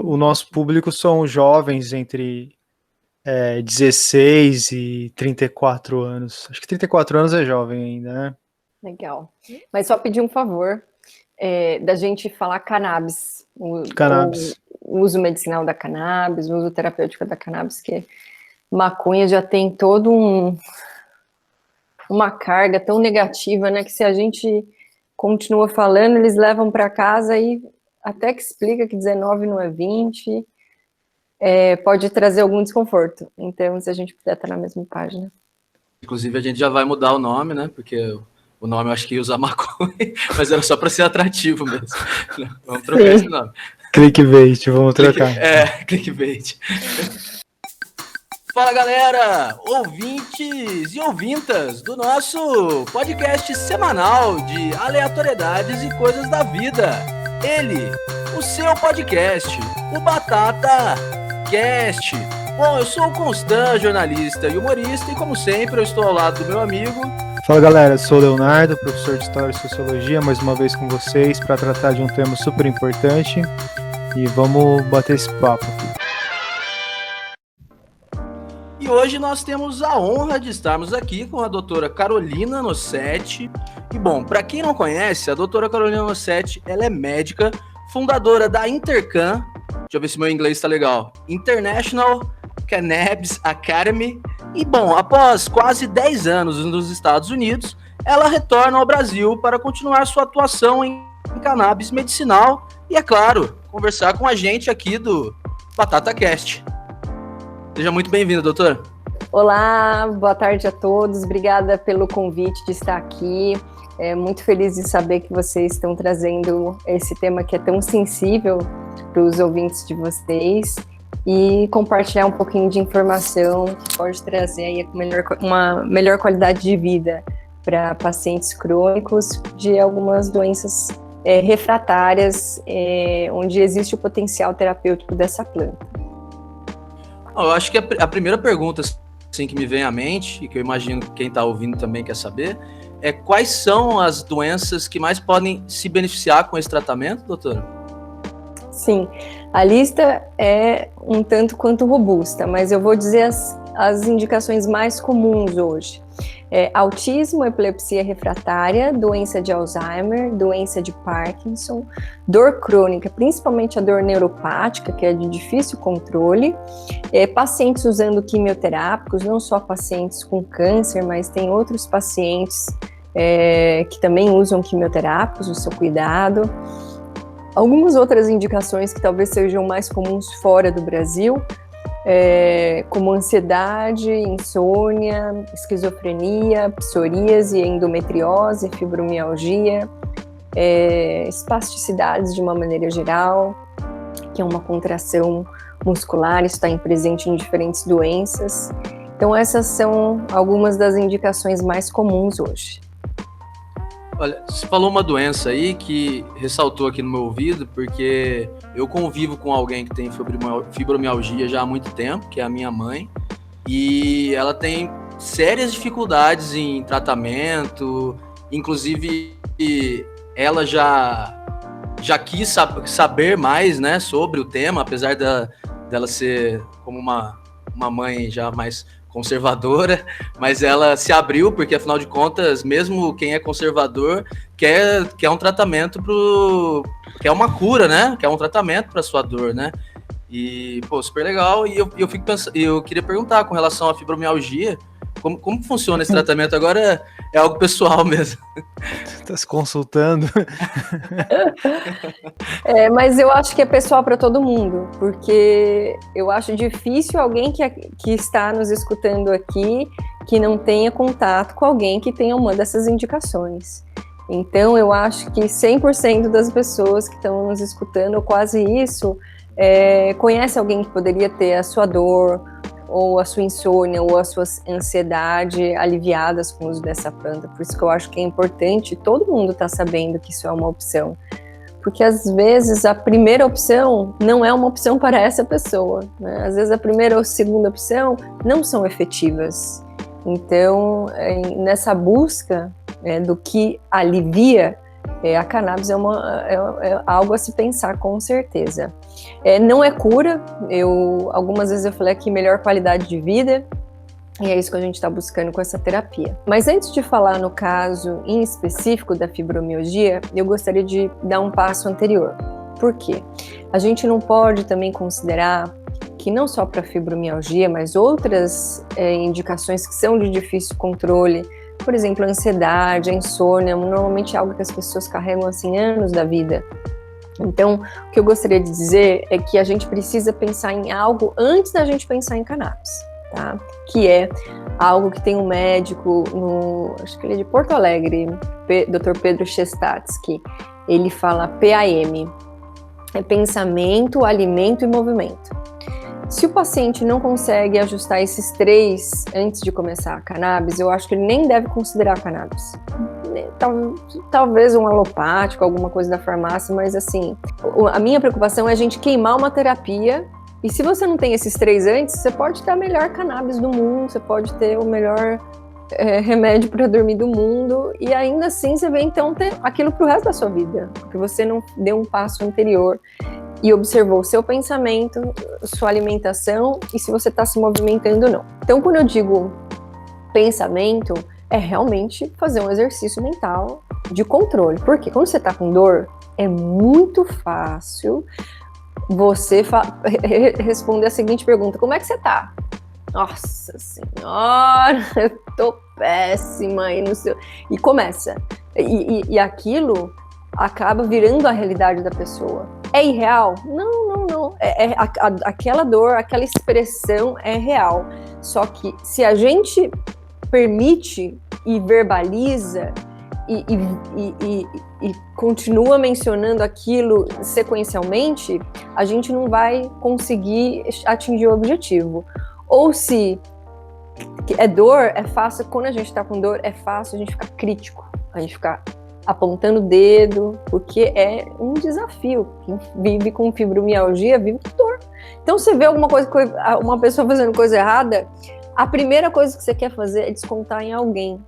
O nosso público são jovens entre 16 e 34 anos. Acho que 34 anos é jovem ainda, né? Legal. Mas só pedir um favor da gente falar cannabis, Cannabis. o uso medicinal da cannabis, o uso terapêutico da cannabis, que maconha já tem todo uma carga tão negativa, né, que se a gente continua falando, eles levam para casa e até que explica que 19 não é 20, pode trazer algum desconforto. Então, se a gente puder estar na mesma página. Inclusive, a gente já vai mudar o nome, né, porque o nome eu acho que ia usar maconha, mas era só para ser atrativo mesmo. Vamos trocar esse nome. Clickbait, vamos trocar. Clickbait. Fala, galera, ouvintes e ouvintas do nosso podcast semanal de aleatoriedades e coisas da vida. Ele, o seu podcast, o Batata Cast. Bom, eu sou o Constant, jornalista e humorista, e como sempre eu estou ao lado do meu amigo. Fala, galera, sou o Leonardo, professor de História e Sociologia, mais uma vez com vocês para tratar de um tema super importante e vamos bater esse papo aqui. E hoje nós temos a honra de estarmos aqui com a doutora Carolina Nossetti. E bom, para quem não conhece, a doutora Carolina Nossetti, ela é médica, fundadora da Intercan, deixa eu ver se meu inglês está legal, International Cannabis Academy. E bom, após quase 10 anos nos Estados Unidos, ela retorna ao Brasil para continuar sua atuação em cannabis medicinal e, é claro, conversar com a gente aqui do Batata Cast. Seja muito bem-vinda, doutora. Olá, boa tarde a todos. Obrigada pelo convite de estar aqui. Muito feliz de saber que vocês estão trazendo esse tema que é tão sensível para os ouvintes de vocês e compartilhar um pouquinho de informação que pode trazer aí uma melhor qualidade de vida para pacientes crônicos de algumas doenças refratárias, onde existe o potencial terapêutico dessa planta. Eu acho que a primeira pergunta assim, que me vem à mente, e que eu imagino que quem está ouvindo também quer saber, é quais são as doenças que mais podem se beneficiar com esse tratamento, doutora? Sim, a lista é um tanto quanto robusta, mas eu vou dizer as indicações mais comuns hoje. Autismo, epilepsia refratária, doença de Alzheimer, doença de Parkinson, dor crônica, principalmente a dor neuropática, que é de difícil controle, pacientes usando quimioterápicos, não só pacientes com câncer, mas tem outros pacientes que também usam quimioterápicos, o seu cuidado. Algumas outras indicações que talvez sejam mais comuns fora do Brasil, como ansiedade, insônia, esquizofrenia, psoríase, endometriose, fibromialgia, espasticidades de uma maneira geral, que é uma contração muscular, isso está presente em diferentes doenças. Então essas são algumas das indicações mais comuns hoje. Olha, você falou uma doença aí que ressaltou aqui no meu ouvido, porque eu convivo com alguém que tem fibromialgia já há muito tempo, que é a minha mãe, e ela tem sérias dificuldades em tratamento, inclusive ela já quis saber mais, né, sobre o tema, apesar dela ser como uma mãe já mais conservadora, mas ela se abriu, porque afinal de contas, mesmo quem é conservador quer um tratamento quer uma cura, né? Quer um tratamento para sua dor, né? E, pô, super legal. E eu fico pensando, eu queria perguntar com relação à fibromialgia, como funciona esse tratamento? Agora é algo pessoal mesmo. Tá se consultando? Mas eu acho que é pessoal para todo mundo, porque eu acho difícil alguém que está nos escutando aqui que não tenha contato com alguém que tenha uma dessas indicações. Então, eu acho que 100% das pessoas que estão nos escutando, ou quase isso, conhece alguém que poderia ter a sua dor, ou a sua insônia, ou a sua ansiedade aliviadas com o uso dessa planta. Por isso que eu acho que é importante todo mundo estar sabendo que isso é uma opção. Porque às vezes a primeira opção não é uma opção para essa pessoa, né? Às vezes a primeira ou a segunda opção não são efetivas. Então, nessa busca do que alivia, A cannabis é algo a se pensar, com certeza. Não é cura, algumas vezes eu falei aqui melhor qualidade de vida, e é isso que a gente está buscando com essa terapia. Mas antes de falar no caso em específico da fibromialgia, eu gostaria de dar um passo anterior. Por quê? A gente não pode também considerar que não só para fibromialgia, mas outras indicações que são de difícil controle, por exemplo, a ansiedade, a insônia, normalmente é algo que as pessoas carregam assim anos da vida. Então, o que eu gostaria de dizer é que a gente precisa pensar em algo antes da gente pensar em cannabis, tá? Que é algo que tem um médico, acho que ele é de Porto Alegre, Dr. Pedro Chestatsky, ele fala PAM, é pensamento, alimento e movimento. Se o paciente não consegue ajustar esses 3 antes de começar a cannabis, eu acho que ele nem deve considerar a cannabis. Talvez um alopático, alguma coisa da farmácia, mas assim, a minha preocupação é a gente queimar uma terapia, e se você não tem esses 3 antes, você pode ter a melhor cannabis do mundo, você pode ter o melhor remédio para dormir do mundo, e ainda assim você vai então ter aquilo para o resto da sua vida, porque você não deu um passo anterior e observou o seu pensamento, sua alimentação e se você está se movimentando ou não. Então, quando eu digo pensamento, é realmente fazer um exercício mental de controle, porque quando você está com dor, é muito fácil você responder a seguinte pergunta: como é que você está? Nossa senhora, eu tô péssima, e começa. E aquilo acaba virando a realidade da pessoa. É irreal? Não. Aquela dor, aquela expressão é real. Só que se a gente permite e verbaliza e continua mencionando aquilo sequencialmente, a gente não vai conseguir atingir o objetivo. Ou se é dor, é fácil, quando a gente tá com dor, é fácil a gente ficar crítico, a gente ficar apontando o dedo, porque é um desafio. Quem vive com fibromialgia vive com dor. Então, você vê alguma coisa, uma pessoa fazendo coisa errada, a primeira coisa que você quer fazer é descontar em alguém.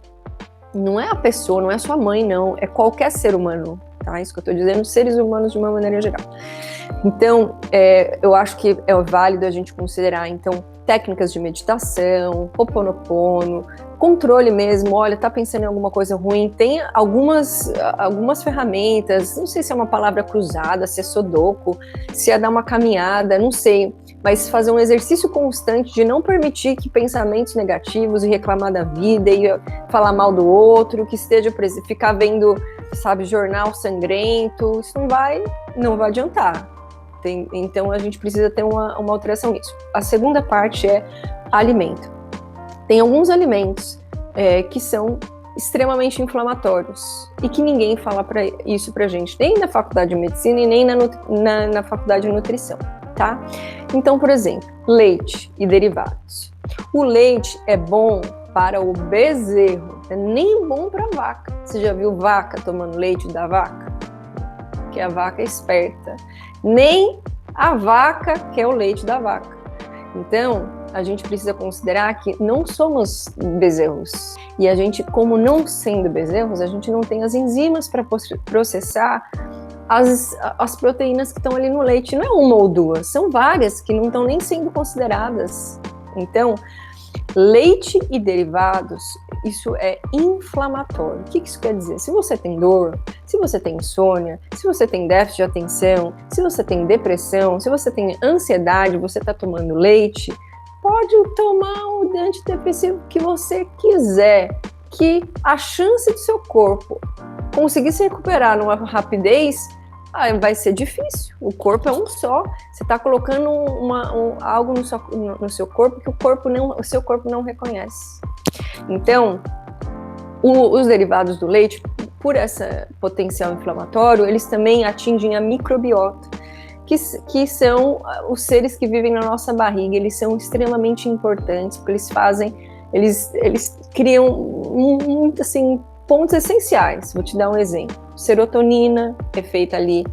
Não é a pessoa, não é a sua mãe, não. É qualquer ser humano, tá? Isso que eu tô dizendo, seres humanos de uma maneira geral. Então, eu acho que é válido a gente considerar, então, técnicas de meditação, Ho'oponopono, controle mesmo. Olha, tá pensando em alguma coisa ruim, tem algumas ferramentas, não sei se é uma palavra cruzada, se é Sudoku, se é dar uma caminhada, não sei, mas fazer um exercício constante de não permitir que pensamentos negativos e reclamar da vida e falar mal do outro, que esteja ficar vendo, sabe, jornal sangrento, isso não vai adiantar. Então a gente precisa ter uma alteração nisso. A segunda parte é alimento. Tem alguns alimentos que são extremamente inflamatórios e que ninguém fala isso pra gente, nem na faculdade de medicina e nem na faculdade de nutrição, tá? Então, por exemplo, leite e derivados. O leite é bom para o bezerro, é nem bom para vaca. Você já viu vaca tomando leite da vaca? Que a vaca é esperta. Nem a vaca quer o leite da vaca. Então, a gente precisa considerar que não somos bezerros. E a gente, como não sendo bezerros, a gente não tem as enzimas para processar as proteínas que estão ali no leite. Não é uma ou duas, são várias que não estão nem sendo consideradas. Então, leite e derivados, isso é inflamatório. O que isso quer dizer? Se você tem dor, se você tem insônia, se você tem déficit de atenção, se você tem depressão, se você tem ansiedade, você está tomando leite, pode tomar o antidepressivo que você quiser, que a chance do seu corpo conseguir se recuperar numa rapidez vai ser difícil. O corpo é um só. Você está colocando algo no seu corpo que o seu corpo não reconhece. Então, os derivados do leite, por esse potencial inflamatório, eles também atingem a microbiota, que são os seres que vivem na nossa barriga. Eles são extremamente importantes, porque eles criam assim, pontos essenciais. Vou te dar um exemplo. Serotonina é feita ali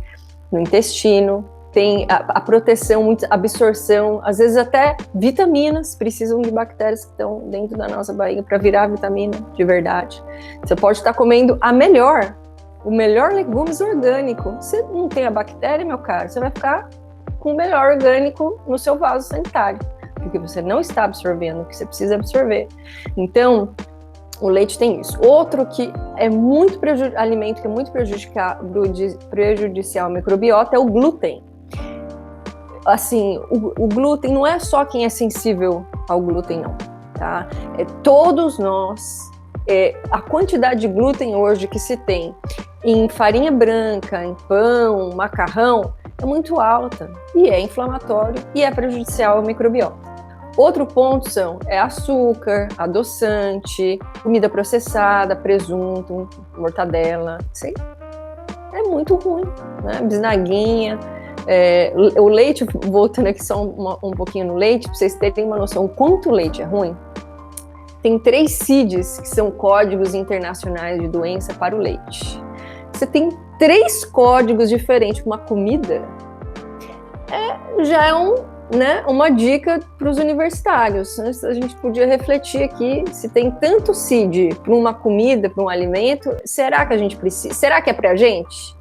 no intestino, tem a proteção, absorção, às vezes até vitaminas precisam de bactérias que estão dentro da nossa barriga para virar vitamina de verdade. Você pode estar comendo a melhor o melhor legumes orgânico. Você não tem a bactéria, meu caro, você vai ficar com o melhor orgânico no seu vaso sanitário, porque você não está absorvendo o que você precisa absorver. Então, o leite tem isso. Outro que é muito alimento que é muito prejudicial ao microbiota é o glúten. Assim, o glúten não é só quem é sensível ao glúten, não, tá? Todos nós, a quantidade de glúten hoje que se tem em farinha branca, em pão, macarrão, é muito alta e é inflamatório e é prejudicial ao microbiota. Outro ponto é açúcar, adoçante, comida processada, presunto, mortadela, isso é muito ruim, né? Bisnaguinha. O leite, voltando aqui só um pouquinho no leite, para vocês terem uma noção quanto o leite é ruim, tem 3 CIDs, que são códigos internacionais de doença para o leite. Você tem 3 códigos diferentes para uma comida, já é uma dica para os universitários. A gente podia refletir aqui, se tem tanto CID para uma comida, para um alimento, será que a gente precisa? Será que é para a gente?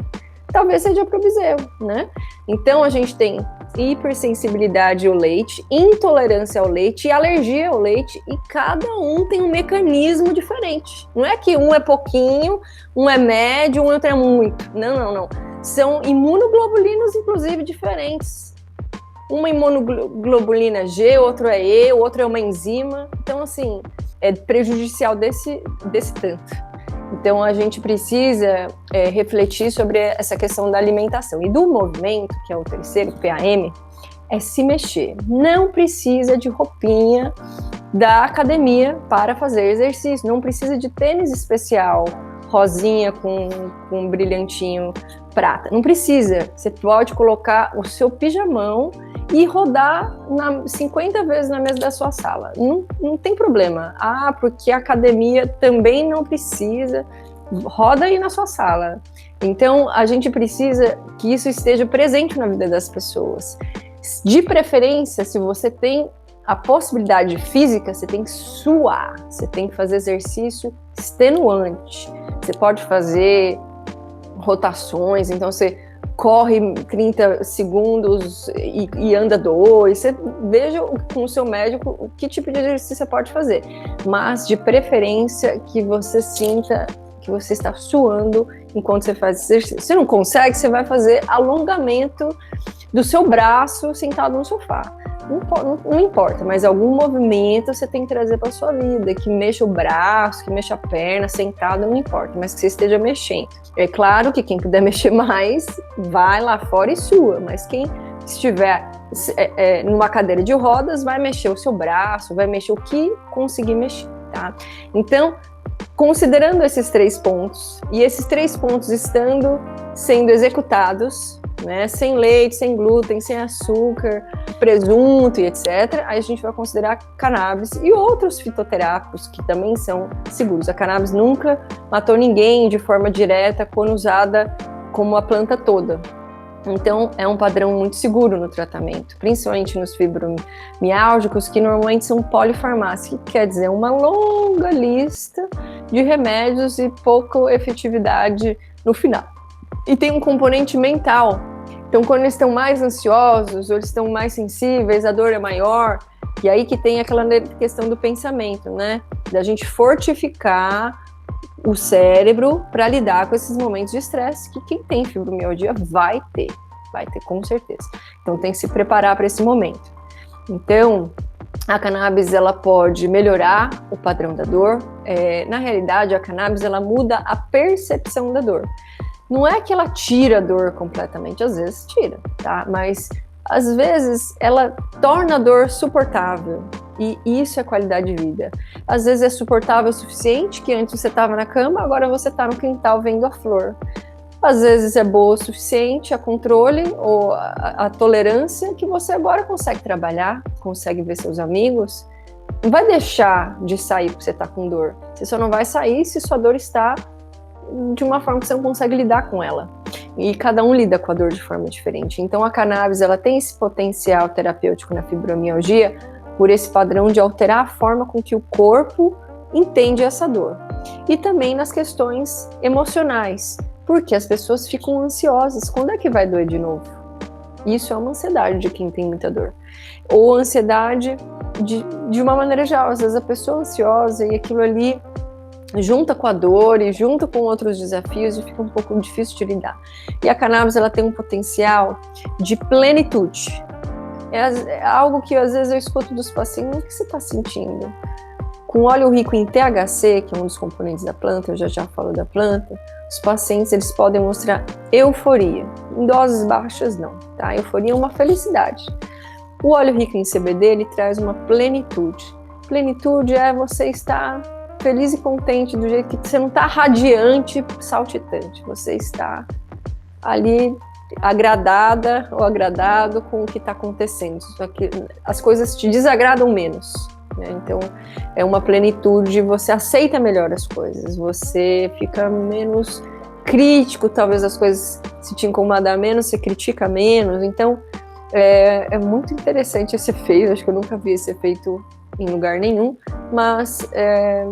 Talvez seja para o bezerro, né? Então a gente tem hipersensibilidade ao leite, intolerância ao leite e alergia ao leite, e cada um tem um mecanismo diferente. Não é que um é pouquinho, um é médio, um outro é muito. Não. São imunoglobulinas, inclusive, diferentes. Uma imunoglobulina G, outro é E, o outro é uma enzima. Então, assim, é prejudicial desse tanto. Então, a gente precisa refletir sobre essa questão da alimentação. E do movimento, que é o terceiro, PAM, é se mexer. Não precisa de roupinha da academia para fazer exercício. Não precisa de tênis especial, rosinha com um brilhantinho prata. Não precisa. Você pode colocar o seu pijamão e rodar 50 vezes na mesa da sua sala. Não tem problema. Porque a academia também não precisa. Roda aí na sua sala. Então, a gente precisa que isso esteja presente na vida das pessoas. De preferência, se você tem a possibilidade física, você tem que suar. Você tem que fazer exercício extenuante. Você pode fazer rotações, então você corre 30 segundos e anda 2, você veja com o seu médico que tipo de exercício você pode fazer, mas de preferência que você sinta que você está suando enquanto você faz exercício. Se não consegue, você vai fazer alongamento do seu braço sentado no sofá. Não importa, mas algum movimento você tem que trazer para sua vida, que mexa o braço, que mexa a perna, sentado, não importa, mas que você esteja mexendo. É claro que quem puder mexer mais, vai lá fora e sua, mas quem estiver numa cadeira de rodas, vai mexer o seu braço, vai mexer o que conseguir mexer, tá? Então, considerando esses 3 pontos, e esses 3 pontos sendo executados, né, sem leite, sem glúten, sem açúcar, presunto e etc., aí a gente vai considerar cannabis e outros fitoterápicos que também são seguros. A cannabis nunca matou ninguém de forma direta quando usada como a planta toda. Então, é um padrão muito seguro no tratamento, principalmente nos fibromialgicos, que normalmente são polifarmácia, que quer dizer uma longa lista de remédios e pouca efetividade no final. E tem um componente mental. Então, quando eles estão mais ansiosos, ou eles estão mais sensíveis, a dor é maior, e aí que tem aquela questão do pensamento, né? Da gente fortificar o cérebro para lidar com esses momentos de estresse, que quem tem fibromialgia vai ter com certeza. Então, tem que se preparar para esse momento. Então, a cannabis, ela pode melhorar o padrão da dor. Na realidade, a cannabis, ela muda a percepção da dor. Não é que ela tira a dor completamente, às vezes tira, tá? Mas, às vezes, ela torna a dor suportável. E isso é qualidade de vida. Às vezes é suportável o suficiente, que antes você estava na cama, agora você está no quintal vendo a flor. Às vezes é boa o suficiente a controle ou a tolerância, que você agora consegue trabalhar, consegue ver seus amigos. Não vai deixar de sair porque você está com dor. Você só não vai sair se sua dor está de uma forma que você não consegue lidar com ela. E cada um lida com a dor de forma diferente. Então a cannabis, ela tem esse potencial terapêutico na fibromialgia por esse padrão de alterar a forma com que o corpo entende essa dor. E também nas questões emocionais. Porque as pessoas ficam ansiosas. Quando é que vai doer de novo? Isso é uma ansiedade de quem tem muita dor. Ou ansiedade de uma maneira geral. Às vezes a pessoa é ansiosa e aquilo ali junta com a dor e junta com outros desafios e fica um pouco difícil de lidar. E a cannabis, ela tem um potencial de plenitude. É algo que às vezes eu escuto dos pacientes: o que você está sentindo? Com óleo rico em THC, que é um dos componentes da planta, eu já falo da planta, os pacientes eles podem mostrar euforia. Em doses baixas, não, tá? Euforia é uma felicidade. O óleo rico em CBD, ele traz uma plenitude. Plenitude é você estar feliz e contente do jeito que você não está radiante, saltitante. Você está ali agradada ou agradado com o que está acontecendo. Só que as coisas te desagradam menos. Então, é uma plenitude, você aceita melhor as coisas, você fica menos crítico, talvez as coisas, se te incomodar menos, você critica menos. Então, é muito interessante esse efeito, acho que eu nunca vi esse efeito em lugar nenhum, mas é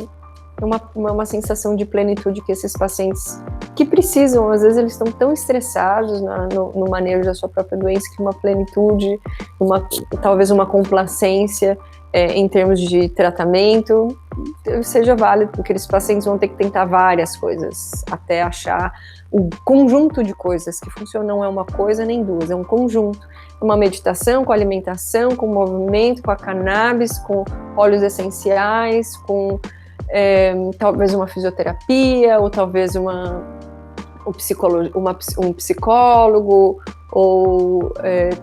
uma sensação de plenitude que esses pacientes que precisam, às vezes eles estão tão estressados no manejo da sua própria doença, que uma plenitude, talvez uma complacência em termos de tratamento seja válido, porque esses pacientes vão ter que tentar várias coisas até achar um conjunto de coisas que funcionam. Não é uma coisa nem duas, é um conjunto. Uma meditação, com alimentação, com movimento, com a cannabis, com óleos essenciais, com talvez uma fisioterapia, ou talvez um psicólogo, ou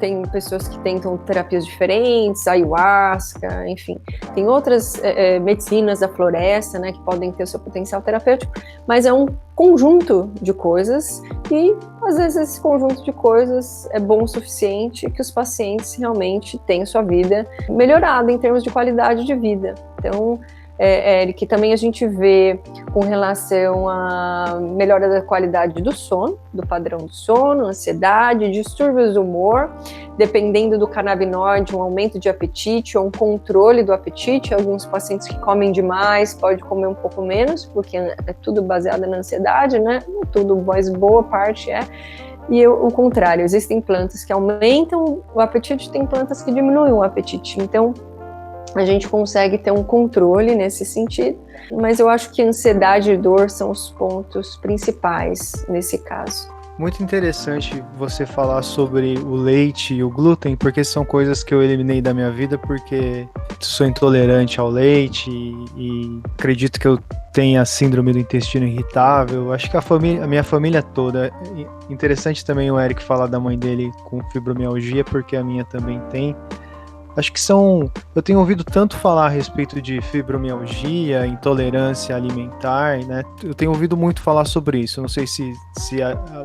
tem pessoas que tentam terapias diferentes, ayahuasca, enfim. Tem outras medicinas da floresta, né, que podem ter o seu potencial terapêutico, mas é um conjunto de coisas e, às vezes, esse conjunto de coisas é bom o suficiente que os pacientes realmente tenham sua vida melhorada em termos de qualidade de vida. Então, Eric, também a gente vê com relação à melhora da qualidade do sono, do padrão do sono, ansiedade, distúrbios do humor, dependendo do canabinoide, um aumento de apetite ou um controle do apetite. Alguns pacientes que comem demais podem comer um pouco menos, porque é tudo baseado na ansiedade, né? Tudo, mas boa parte é. E o contrário, existem plantas que aumentam o apetite, tem plantas que diminuem o apetite. Então, a gente consegue ter um controle nesse sentido, mas eu acho que ansiedade e dor são os pontos principais nesse caso. Muito interessante você falar sobre o leite e o glúten, porque são coisas que eu eliminei da minha vida, porque sou intolerante ao leite e acredito que eu tenha síndrome do intestino irritável. Acho que a minha família toda. Interessante também o Eric falar da mãe dele com fibromialgia, porque a minha também tem. Acho que eu tenho ouvido tanto falar a respeito de fibromialgia, intolerância alimentar, né? Eu tenho ouvido muito falar sobre isso. Não sei se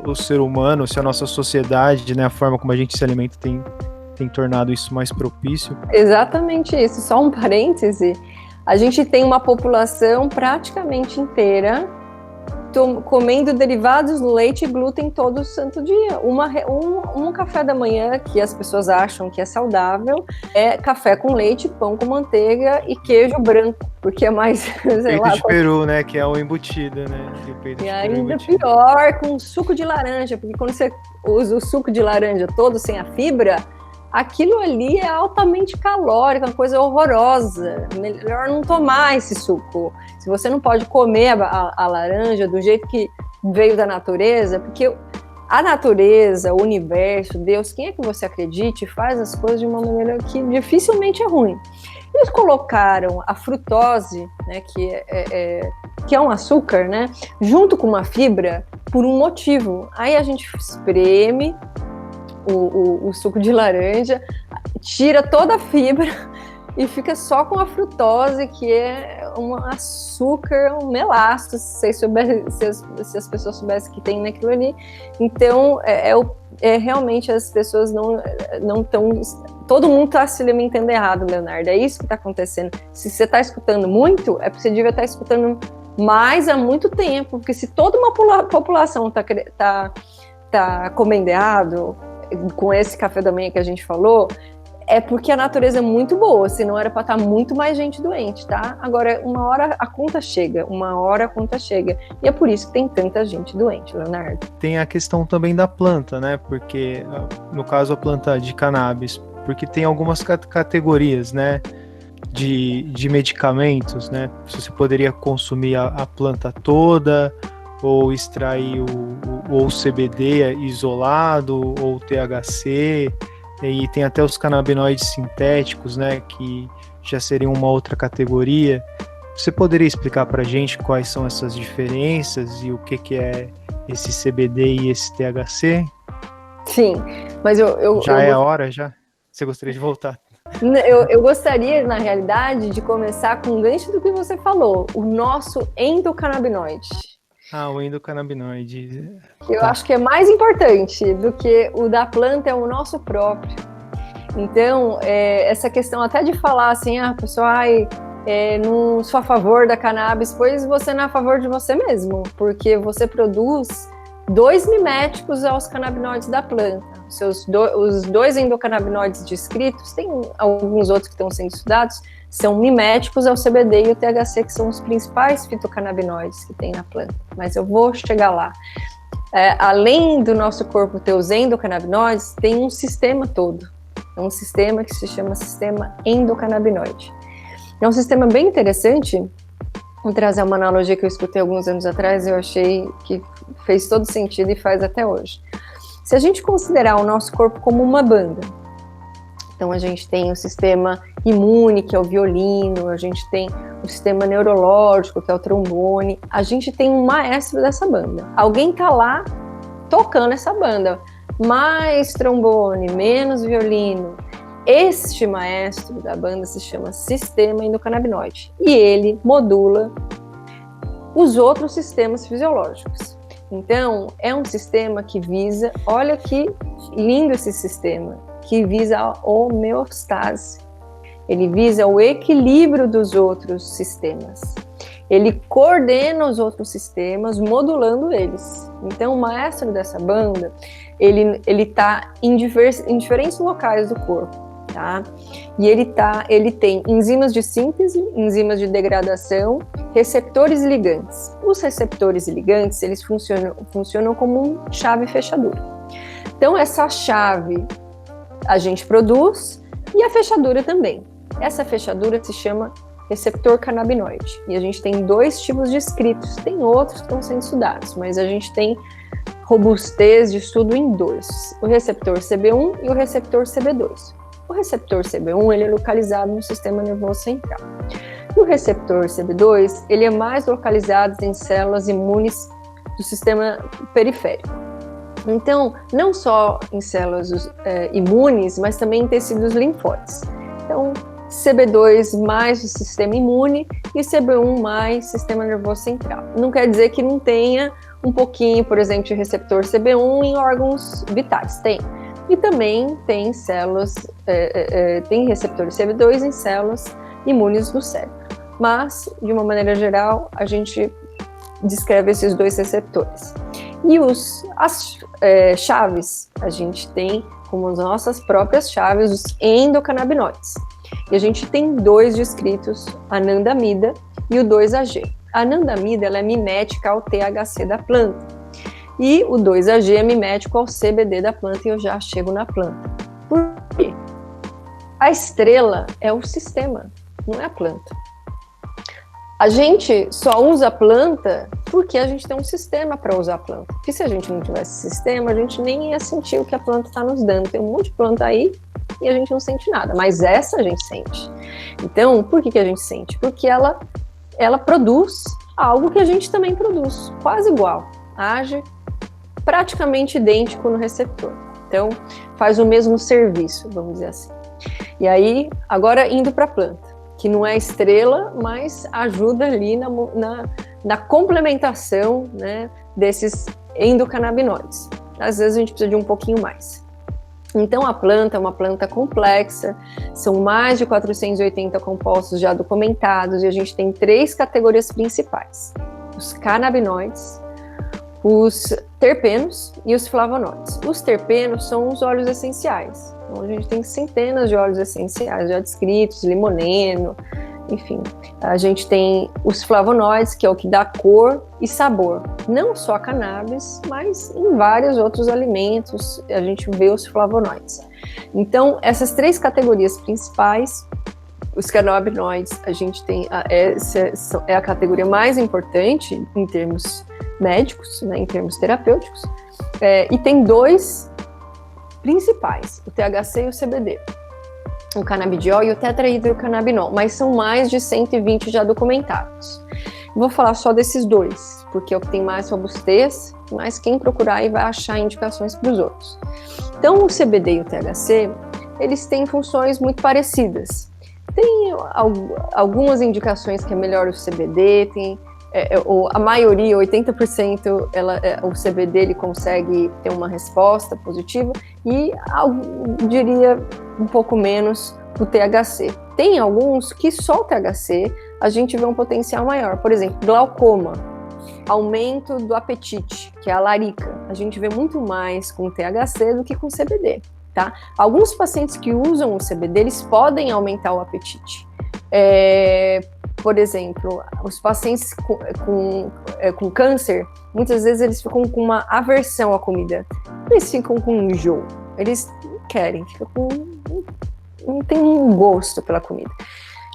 o ser humano, se a nossa sociedade, né, a forma como a gente se alimenta tem tornado isso mais propício. Exatamente isso. Só um parêntese. A gente tem uma população praticamente inteira comendo derivados do leite e glúten todo santo dia. Um café da manhã que as pessoas acham que é saudável é café com leite, pão com manteiga e queijo branco, porque é mais, sei peito lá... de peru, né, que é o embutido, né? E ainda pior, com suco de laranja, porque quando você usa o suco de laranja todo sem a fibra, aquilo ali é altamente calórico, uma coisa horrorosa. Melhor não tomar esse suco. Se você não pode comer a laranja do jeito que veio da natureza, porque a natureza, o universo, Deus, quem é que você acredite, faz as coisas de uma maneira que dificilmente é ruim. Eles colocaram a frutose, né, que é um açúcar, né, junto com uma fibra, por um motivo. Aí a gente espreme o suco de laranja, tira toda a fibra e fica só com a frutose, que é um açúcar, um melaço, se as pessoas soubessem que tem naquilo ali. Então, realmente as pessoas não estão... Todo mundo está se alimentando errado, Leonardo, é isso que está acontecendo. Se você está escutando muito, é porque você devia estar escutando mais há muito tempo, porque se toda uma população está comendo errado, com esse café da manhã que a gente falou, É porque a natureza é muito boa, senão era para estar muito mais gente doente, tá? Agora, uma hora a conta chega. E é por isso que tem tanta gente doente, Leonardo. Tem a questão também da planta, né? Porque, no caso, a planta de cannabis, porque tem algumas categorias, né? De medicamentos, né? Você poderia consumir a planta toda, ou extrair o CBD isolado, ou THC, e tem até os canabinoides sintéticos, né? Que já seriam uma outra categoria. Você poderia explicar pra gente quais são essas diferenças e o que é esse CBD e esse THC? Sim, mas a hora, já? Você gostaria de voltar? Eu gostaria, na realidade, de começar com um gancho do que você falou, o nosso endocannabinoide. O endocannabinoide. Eu acho que é mais importante do que o da planta, é o nosso próprio. Então, essa questão até de falar assim, a pessoa, não sou a favor da cannabis, pois você não é a favor de você mesmo, porque você produz 2 miméticos aos canabinoides da planta. Os 2 endocannabinoides descritos, tem alguns outros que estão sendo estudados, são miméticos ao CBD e o THC, que são os principais fitocannabinoides que tem na planta. Mas eu vou chegar lá. Além do nosso corpo ter os endocannabinoides, tem um sistema todo. É um sistema que se chama sistema endocannabinoide. É um sistema bem interessante. Vou trazer uma analogia que eu escutei alguns anos atrás e eu achei que fez todo sentido e faz até hoje. Se a gente considerar o nosso corpo como uma banda, então a gente tem o sistema imune, que é o violino, a gente tem o sistema neurológico, que é o trombone, a gente tem um maestro dessa banda. Alguém tá lá tocando essa banda, mais trombone, menos violino. Este maestro da banda se chama sistema endocannabinoide e ele modula os outros sistemas fisiológicos. Então, é um sistema que visa, olha que lindo esse sistema, que visa a homeostase. Ele visa o equilíbrio dos outros sistemas. Ele coordena os outros sistemas, modulando eles. Então, o maestro dessa banda, ele está em diferentes locais do corpo, tá? E ele tem enzimas de síntese, enzimas de degradação, receptores e ligantes. Os receptores e ligantes, eles funcionam como um chave e fechadura. Então, essa chave a gente produz e a fechadura também. Essa fechadura se chama receptor canabinoide. E a gente tem 2 tipos descritos, tem outros que estão sendo estudados, mas a gente tem robustez de estudo em 2, o receptor CB1 e o receptor CB2. O receptor CB1 ele é localizado no sistema nervoso central. E o receptor CB2 ele é mais localizado em células imunes do sistema periférico. Então, não só em células imunes, mas também em tecidos linfóides. Então, CB2 mais o sistema imune e CB1 mais sistema nervoso central. Não quer dizer que não tenha um pouquinho, por exemplo, de receptor CB1 em órgãos vitais, tem. E também tem células, tem receptor CB2 em células imunes do cérebro. Mas, de uma maneira geral, a gente descreve esses 2 receptores. E as chaves, a gente tem como as nossas próprias chaves os endocannabinoides. E a gente tem 2 descritos, a anandamida e o 2-AG. A anandamida ela é mimética ao THC da planta. E o 2-AG é mimético ao CBD da planta e eu já chego na planta. Por quê? A estrela é o sistema, não é a planta. A gente só usa a planta porque a gente tem um sistema para usar a planta. Porque se a gente não tivesse sistema, a gente nem ia sentir o que a planta está nos dando. Tem um monte de planta aí e a gente não sente nada, mas essa a gente sente. Então, por que a gente sente? Porque ela produz algo que a gente também produz, quase igual, age praticamente idêntico no receptor. Então, faz o mesmo serviço, vamos dizer assim. E aí, agora indo para a planta, que não é estrela, mas ajuda ali na complementação, né, desses endocannabinoides. Às vezes a gente precisa de um pouquinho mais. Então, a planta é uma planta complexa, são mais de 480 compostos já documentados, e a gente tem 3 categorias principais: os canabinoides, os terpenos e os flavonoides. Os terpenos são os óleos essenciais. Então, a gente tem centenas de óleos essenciais já descritos, limoneno, enfim. A gente tem os flavonoides, que é o que dá cor e sabor. Não só a cannabis, mas em vários outros alimentos a gente vê os flavonoides. Então, essas 3 categorias principais, os canabinoides, a gente tem, essa é a categoria mais importante em termos médicos, né, em termos terapêuticos, e tem 2 principais, o THC e o CBD. O canabidiol e o tetrahidrocannabinol, mas são mais de 120 já documentados. Vou falar só desses 2, porque é o que tem mais robustez, mas quem procurar aí vai achar indicações para os outros. Então, o CBD e o THC, eles têm funções muito parecidas. Tem algumas indicações que é melhor o CBD, tem a maioria, 80%, o CBD ele consegue ter uma resposta positiva e diria um pouco menos o THC. Tem alguns que só o THC a gente vê um potencial maior. Por exemplo, glaucoma, aumento do apetite, que é a larica. A gente vê muito mais com o THC do que com o CBD, tá? Alguns pacientes que usam o CBD, eles podem aumentar o apetite. Por exemplo, os pacientes com câncer, muitas vezes eles ficam com uma aversão à comida. Eles ficam com enjoo. Eles querem, não tem um gosto pela comida.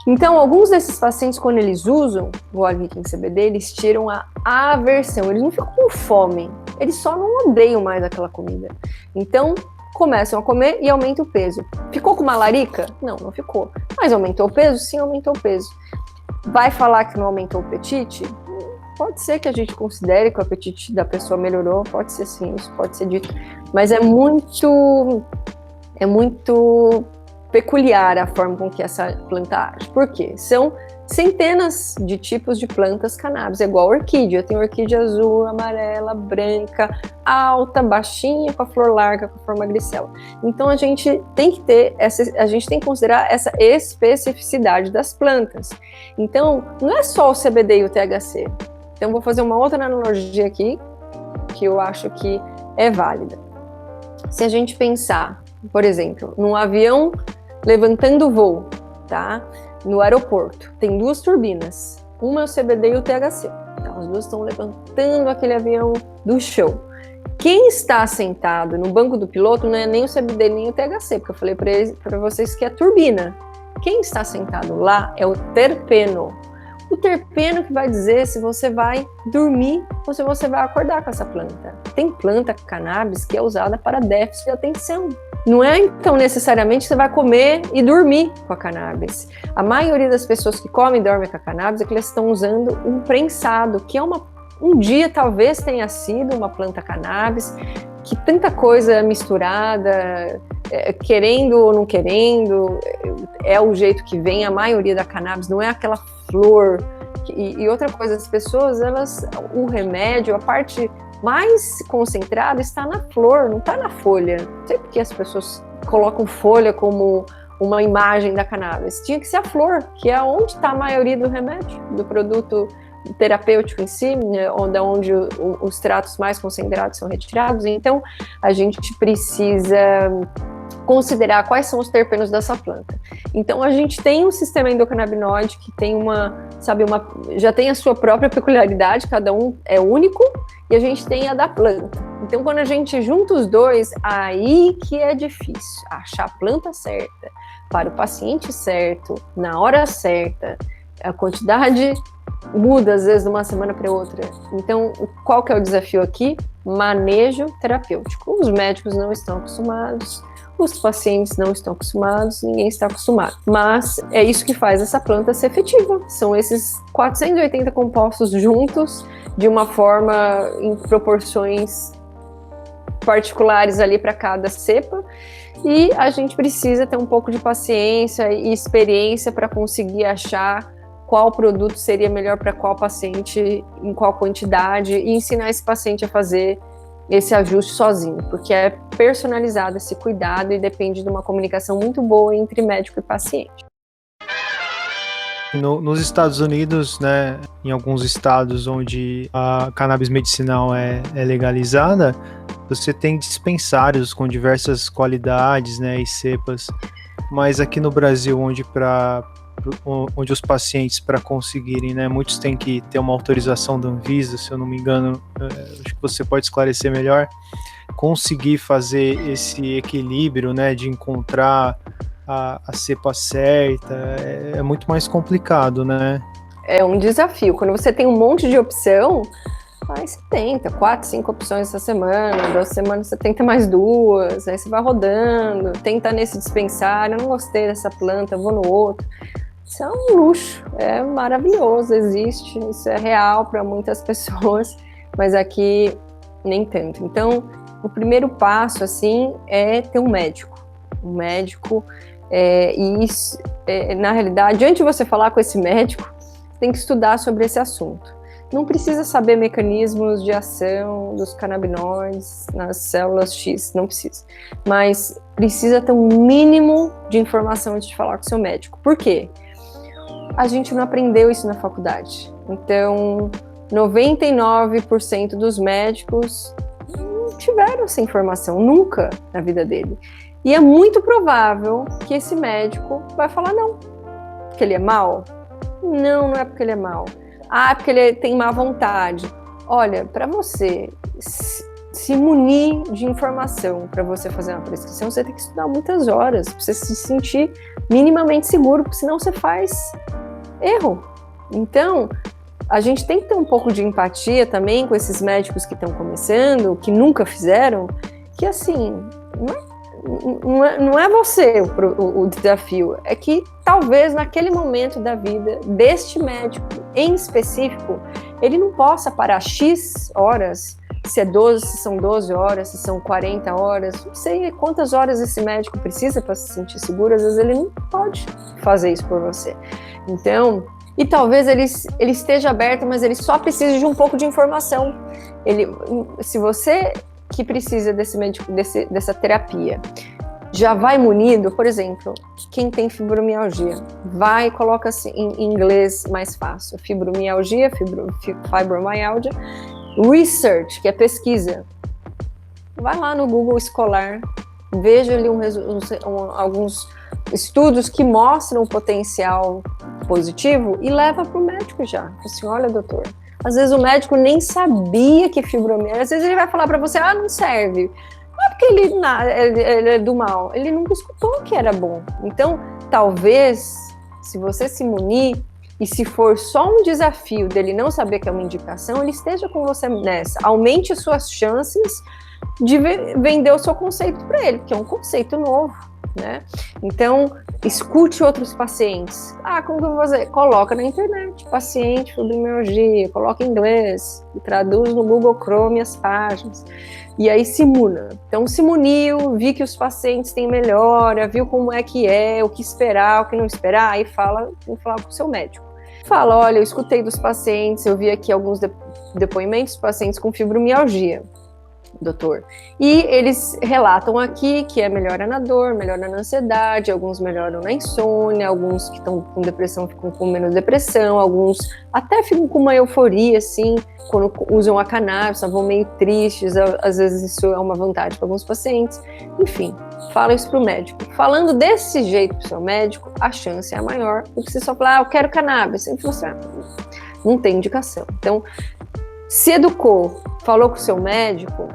Então, alguns desses pacientes, quando eles usam o óleo rico em CBD, eles tiram a aversão. Eles não ficam com fome. Eles só não odeiam mais aquela comida. Então, começam a comer e aumenta o peso. Ficou com uma larica? Não, não ficou. Mas aumentou o peso? Sim, aumentou o peso. Vai falar que não aumentou o apetite? Pode ser que a gente considere que o apetite da pessoa melhorou, pode ser sim, isso pode ser dito, mas é muito peculiar a forma com que essa planta age. Por quê? São centenas de tipos de plantas canábis, é igual a orquídea. Tem orquídea azul, amarela, branca, alta, baixinha, com a flor larga, com a flor magricela. Então a gente tem que considerar essa especificidade das plantas. Então, não é só o CBD e o THC. Então, vou fazer uma outra analogia aqui, que eu acho que é válida. Se a gente pensar, por exemplo, num avião levantando voo, tá? No aeroporto, tem 2 turbinas, uma é o CBD e o THC. Então, as 2 estão levantando aquele avião do show. Quem está sentado no banco do piloto não é nem o CBD nem o THC, porque eu falei para vocês que é turbina. Quem está sentado lá é o terpeno. O terpeno que vai dizer se você vai dormir ou se você vai acordar com essa planta. Tem planta cannabis que é usada para déficit de atenção. Não é, então, necessariamente que você vai comer e dormir com a cannabis. A maioria das pessoas que comem e dormem com a cannabis é que elas estão usando um prensado, que é um dia talvez tenha sido uma planta cannabis, que tanta coisa misturada, querendo ou não querendo, é o jeito que vem. A maioria da cannabis não é aquela flor. E outra coisa, as pessoas, o remédio, a parte mais concentrada está na flor, não está na folha. Não sei porque as pessoas colocam folha como uma imagem da cannabis. Tinha que ser a flor, que é onde está a maioria do remédio, do produto terapêutico em si, né, onde os tratos mais concentrados são retirados. Então, a gente precisa considerar quais são os terpenos dessa planta. Então, a gente tem um sistema endocannabinoide que tem já tem a sua própria peculiaridade, cada um é único, e a gente tem a da planta. Então, quando a gente junta os 2, aí que é difícil achar a planta certa, para o paciente certo, na hora certa. A quantidade muda, às vezes, de uma semana para outra. Então, qual que é o desafio aqui? Manejo terapêutico. Os médicos não estão acostumados, os pacientes não estão acostumados, ninguém está acostumado. Mas é isso que faz essa planta ser efetiva. São esses 480 compostos juntos, de uma forma em proporções particulares ali para cada cepa. E a gente precisa ter um pouco de paciência e experiência para conseguir achar qual produto seria melhor para qual paciente, em qual quantidade, e ensinar esse paciente a fazer esse ajuste sozinho, porque é personalizado esse cuidado e depende de uma comunicação muito boa entre médico e paciente. Nos Estados Unidos, né, em alguns estados onde a cannabis medicinal é legalizada, você tem dispensários com diversas qualidades, né, e cepas. Mas aqui no Brasil, onde os pacientes, para conseguirem, né, muitos têm que ter uma autorização da Anvisa, se eu não me engano, acho que você pode esclarecer melhor, conseguir fazer esse equilíbrio, né, de encontrar a cepa certa, é muito mais complicado, né? É um desafio. Quando você tem um monte de opção, aí você tenta 4, 5 opções essa semana, 2 semanas você tenta mais 2, aí você vai rodando, tenta nesse dispensário, eu não gostei dessa planta, eu vou no outro. Isso é um luxo, é maravilhoso, existe, isso é real para muitas pessoas, mas aqui nem tanto. Então, o primeiro passo, assim, é ter um médico. Na realidade, antes de você falar com esse médico, tem que estudar sobre esse assunto. Não precisa saber mecanismos de ação dos canabinoides nas células X, não precisa. Mas precisa ter um mínimo de informação antes de falar com o seu médico. Por quê? A gente não aprendeu isso na faculdade. Então, 99% dos médicos não tiveram essa informação, nunca na vida dele. E é muito provável que esse médico vai falar não. Porque ele é mau? Não, não é porque ele é mau. Ah, porque ele tem má vontade. Olha, para você se munir de informação para você fazer uma prescrição, você tem que estudar muitas horas, para você se sentir minimamente seguro, porque senão você faz erro. Então, a gente tem que ter um pouco de empatia também com esses médicos que estão começando, que nunca fizeram, que assim, não é você o desafio, é que talvez naquele momento da vida deste médico em específico, ele não possa parar X horas, se são 12 horas, se são 40 horas, não sei quantas horas esse médico precisa para se sentir seguro, às vezes ele não pode fazer isso por você. Então, e talvez ele esteja aberto, mas ele só precisa de um pouco de informação. Se você que precisa desse médico, dessa terapia, já vai munido, por exemplo, quem tem fibromialgia, coloca assim, em inglês mais fácil, fibromialgia, fibromyalgia, research, que é pesquisa. Vai lá no Google escolar, veja ali alguns estudos que mostram o potencial positivo e leva para o médico já. Assim, olha, doutor, às vezes o médico nem sabia que fibromialgia, às vezes ele vai falar para você, não serve. Não é porque ele é do mal, ele nunca escutou que era bom. Então, talvez, se você se munir, e se for só um desafio dele não saber que é uma indicação, ele esteja com você nessa. Aumente as suas chances de vender o seu conceito para ele, porque é um conceito novo, né? Então, escute outros pacientes. Como que eu vou fazer? Coloca na internet, paciente, fibromialgia, coloca em inglês, traduz no Google Chrome as páginas, e aí simula. Então, se muniu, vi que os pacientes têm melhora, viu como é que é, o que esperar, o que não esperar, aí tem que falar com o seu médico. Fala, olha, eu escutei dos pacientes, eu vi aqui alguns depoimentos de pacientes com fibromialgia, doutor. E eles relatam aqui que é melhora na dor, melhora na ansiedade, alguns melhoram na insônia, alguns que estão com depressão ficam com menos depressão, alguns até ficam com uma euforia, assim, quando usam a cannabis, vão meio tristes, às vezes isso é uma vantagem para alguns pacientes. Enfim, fala isso para o médico. Falando desse jeito para o seu médico, a chance é maior do que você só falar, eu quero cannabis. Então, você não tem indicação. Então, se educou, falou com o seu médico,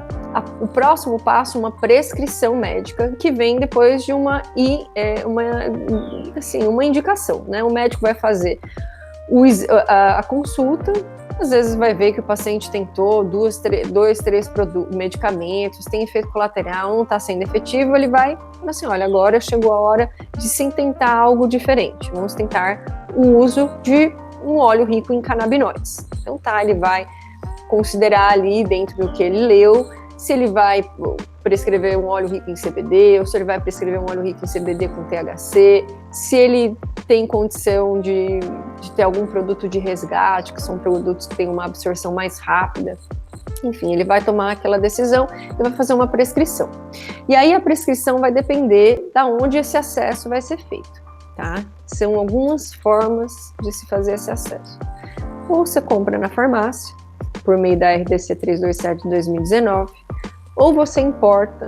o próximo passo é uma prescrição médica que vem depois de uma indicação, né? O médico vai fazer a consulta, às vezes vai ver que o paciente tentou 2, 3 medicamentos, tem efeito colateral, não está sendo efetivo, ele vai assim, olha, agora chegou a hora de se tentar algo diferente, vamos tentar o uso de um óleo rico em canabinoides. Então ele vai considerar ali dentro do que ele leu, se ele vai prescrever um óleo rico em CBD, ou se ele vai prescrever um óleo rico em CBD com THC, se ele tem condição de ter algum produto de resgate, que são produtos que têm uma absorção mais rápida. Enfim, ele vai tomar aquela decisão e vai fazer uma prescrição. E aí a prescrição vai depender de onde esse acesso vai ser feito. tá? São algumas formas de se fazer esse acesso. Ou você compra na farmácia, por meio da RDC 327 de 2019, ou você importa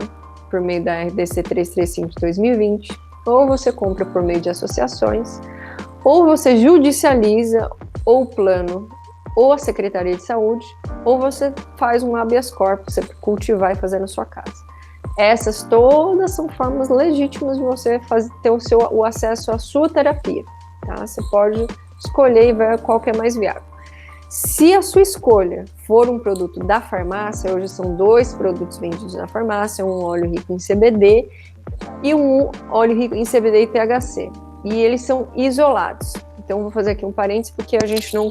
por meio da RDC 335 de 2020, ou você compra por meio de associações, ou você judicializa ou o plano ou a Secretaria de Saúde, ou você faz um habeas corpus, você cultivar e fazer na sua casa. Essas todas são formas legítimas de você ter o acesso à sua terapia, tá? Você pode escolher e ver qual que é mais viável. Se a sua escolha for um produto da farmácia, hoje são 2 produtos vendidos na farmácia, um óleo rico em CBD e um óleo rico em CBD e THC. E eles são isolados. Então, vou fazer aqui um parênteses, porque a gente não...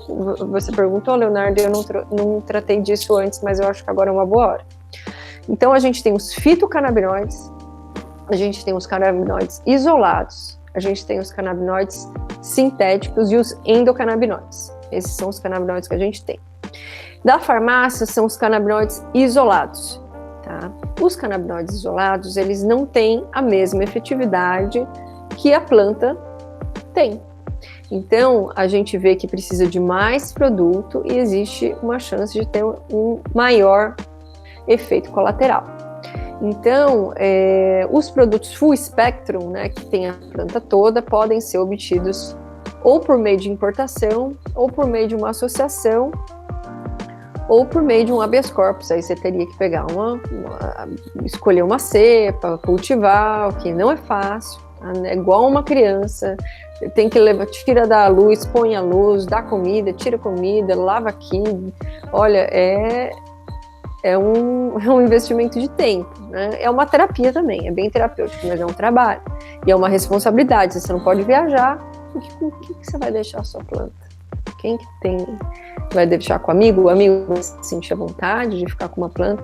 Você perguntou, Leonardo, eu não tratei disso antes, mas eu acho que agora é uma boa hora. Então, a gente tem os fitocannabinoides, a gente tem os canabinoides isolados, a gente tem os canabinoides sintéticos e os endocannabinoides. Esses são os canabinoides que a gente tem. Da farmácia, são os canabinoides isolados, tá? Os canabinoides isolados, eles não têm a mesma efetividade que a planta tem. Então, a gente vê que precisa de mais produto e existe uma chance de ter um maior efeito colateral. Então, os produtos full spectrum, né, que tem a planta toda, podem ser obtidos ou por meio de importação, ou por meio de uma associação, ou por meio de um habeas corpus. Aí você teria que pegar escolher uma cepa, cultivar, o que não é fácil, tá? É igual uma criança, tem que tira da luz, põe a luz, dá comida, tira comida, lava aqui. Olha, é um investimento de tempo, né? É uma terapia também, é bem terapêutico, mas é um trabalho. E é uma responsabilidade, você não pode viajar. O que você vai deixar a sua planta? Quem que tem... Vai deixar com o amigo vai se sentir à vontade de ficar com uma planta.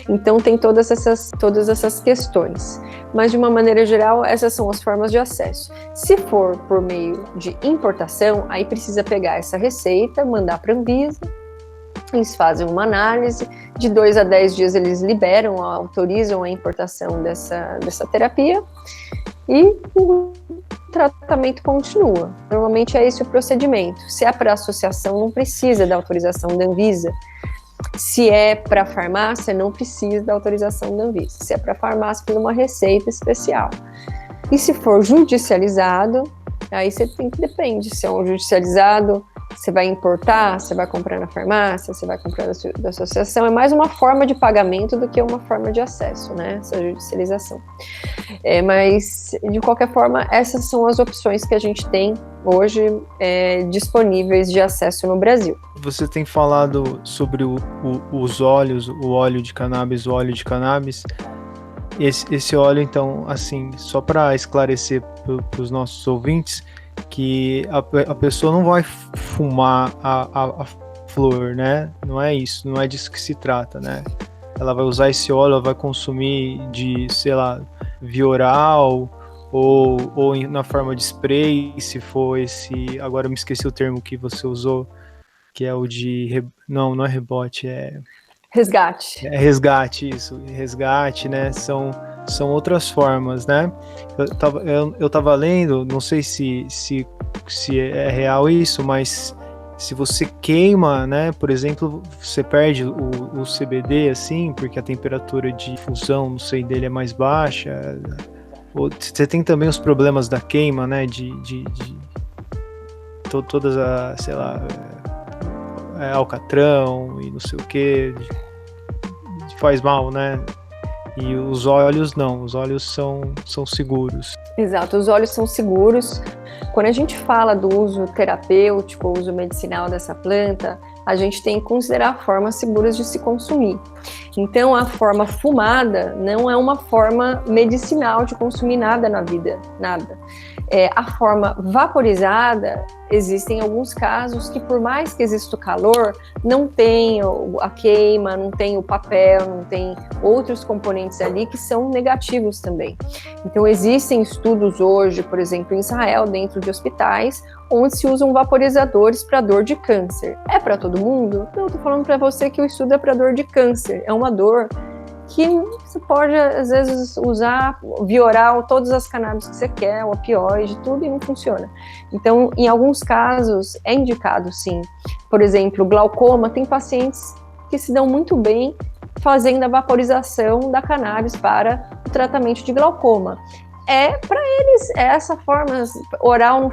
Então tem todas essas questões. Mas de uma maneira geral, essas são as formas de acesso. Se for por meio de importação, aí precisa pegar essa receita, mandar para a Anvisa, eles fazem uma análise, de 2 a 10 dias eles liberam, autorizam a importação dessa terapia e o tratamento continua. Normalmente é esse o procedimento. Se é para associação, não precisa da autorização da Anvisa. Se é para farmácia, não precisa da autorização da Anvisa. Se é para farmácia, precisa uma receita especial. E se for judicializado, aí você depende. Se é um judicializado, você vai importar, você vai comprar na farmácia, você vai comprar da associação. É mais uma forma de pagamento do que uma forma de acesso, né? Essa judicialização. Mas, de qualquer forma, essas são as opções que a gente tem hoje disponíveis de acesso no Brasil. Você tem falado sobre os óleos, o óleo de cannabis, o óleo de cannabis. Esse óleo, então, assim, só para esclarecer para os nossos ouvintes, que a pessoa não vai fumar a flor, né? Não é isso, não é disso que se trata, né? Ela vai usar esse óleo, ela vai consumir de, sei lá, via oral ou na forma de spray, se for esse... Agora eu me esqueci o termo que você usou, que é o de... Não é rebote, é... Resgate. É resgate, isso. Resgate, né? São outras formas, né? Eu tava lendo, não sei se é real isso, mas se você queima, né? Por exemplo, você perde o CBD, assim, porque a temperatura de fusão, não sei, dele é mais baixa. Você tem também os problemas da queima, né? Todas as, sei lá... alcatrão e não sei o que, faz mal, né? E os óleos não, os óleos são seguros. Exato, os óleos são seguros. Quando a gente fala do uso terapêutico, uso medicinal dessa planta, a gente tem que considerar formas seguras de se consumir. Então, a forma fumada não é uma forma medicinal de consumir nada na vida, nada. A forma vaporizada, existem alguns casos que, por mais que exista o calor, não tem a queima, não tem o papel, não tem outros componentes ali que são negativos também. Então, existem estudos hoje, por exemplo, em Israel, dentro de hospitais, onde se usam vaporizadores para dor de câncer. É para todo mundo? Não, estou falando para você que o estudo é para dor de câncer. É uma dor que você pode, às vezes, usar via oral todas as cannabis que você quer, o opioide, tudo, e não funciona. Então, em alguns casos, é indicado, sim. Por exemplo, glaucoma, tem pacientes que se dão muito bem fazendo a vaporização da cannabis para o tratamento de glaucoma. Para eles, essa forma oral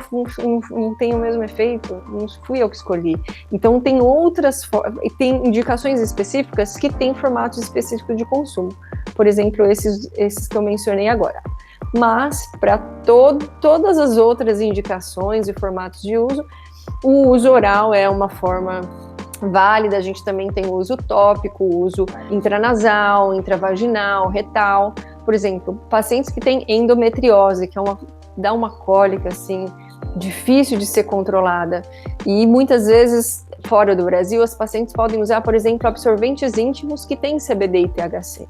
não tem o mesmo efeito, não fui eu que escolhi. Então, tem outras formas, tem indicações específicas que têm formatos específicos de consumo. Por exemplo, esses que eu mencionei agora. Mas, para todas as outras indicações e formatos de uso, o uso oral é uma forma válida. A gente também tem o uso tópico, o uso intranasal, intravaginal, retal. Por exemplo, pacientes que têm endometriose, que dá uma cólica, assim, difícil de ser controlada. E muitas vezes, fora do Brasil, as pacientes podem usar, por exemplo, absorventes íntimos que têm CBD e THC.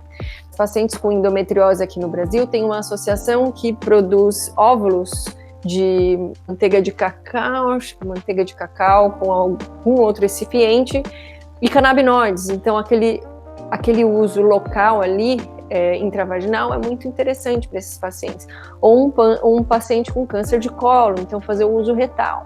Os pacientes com endometriose aqui no Brasil têm uma associação que produz óvulos de manteiga de cacau com algum outro recipiente e canabinoides. Então, aquele uso local ali, intravaginal, é muito interessante para esses pacientes. Ou um paciente com câncer de colo, então fazer o uso retal.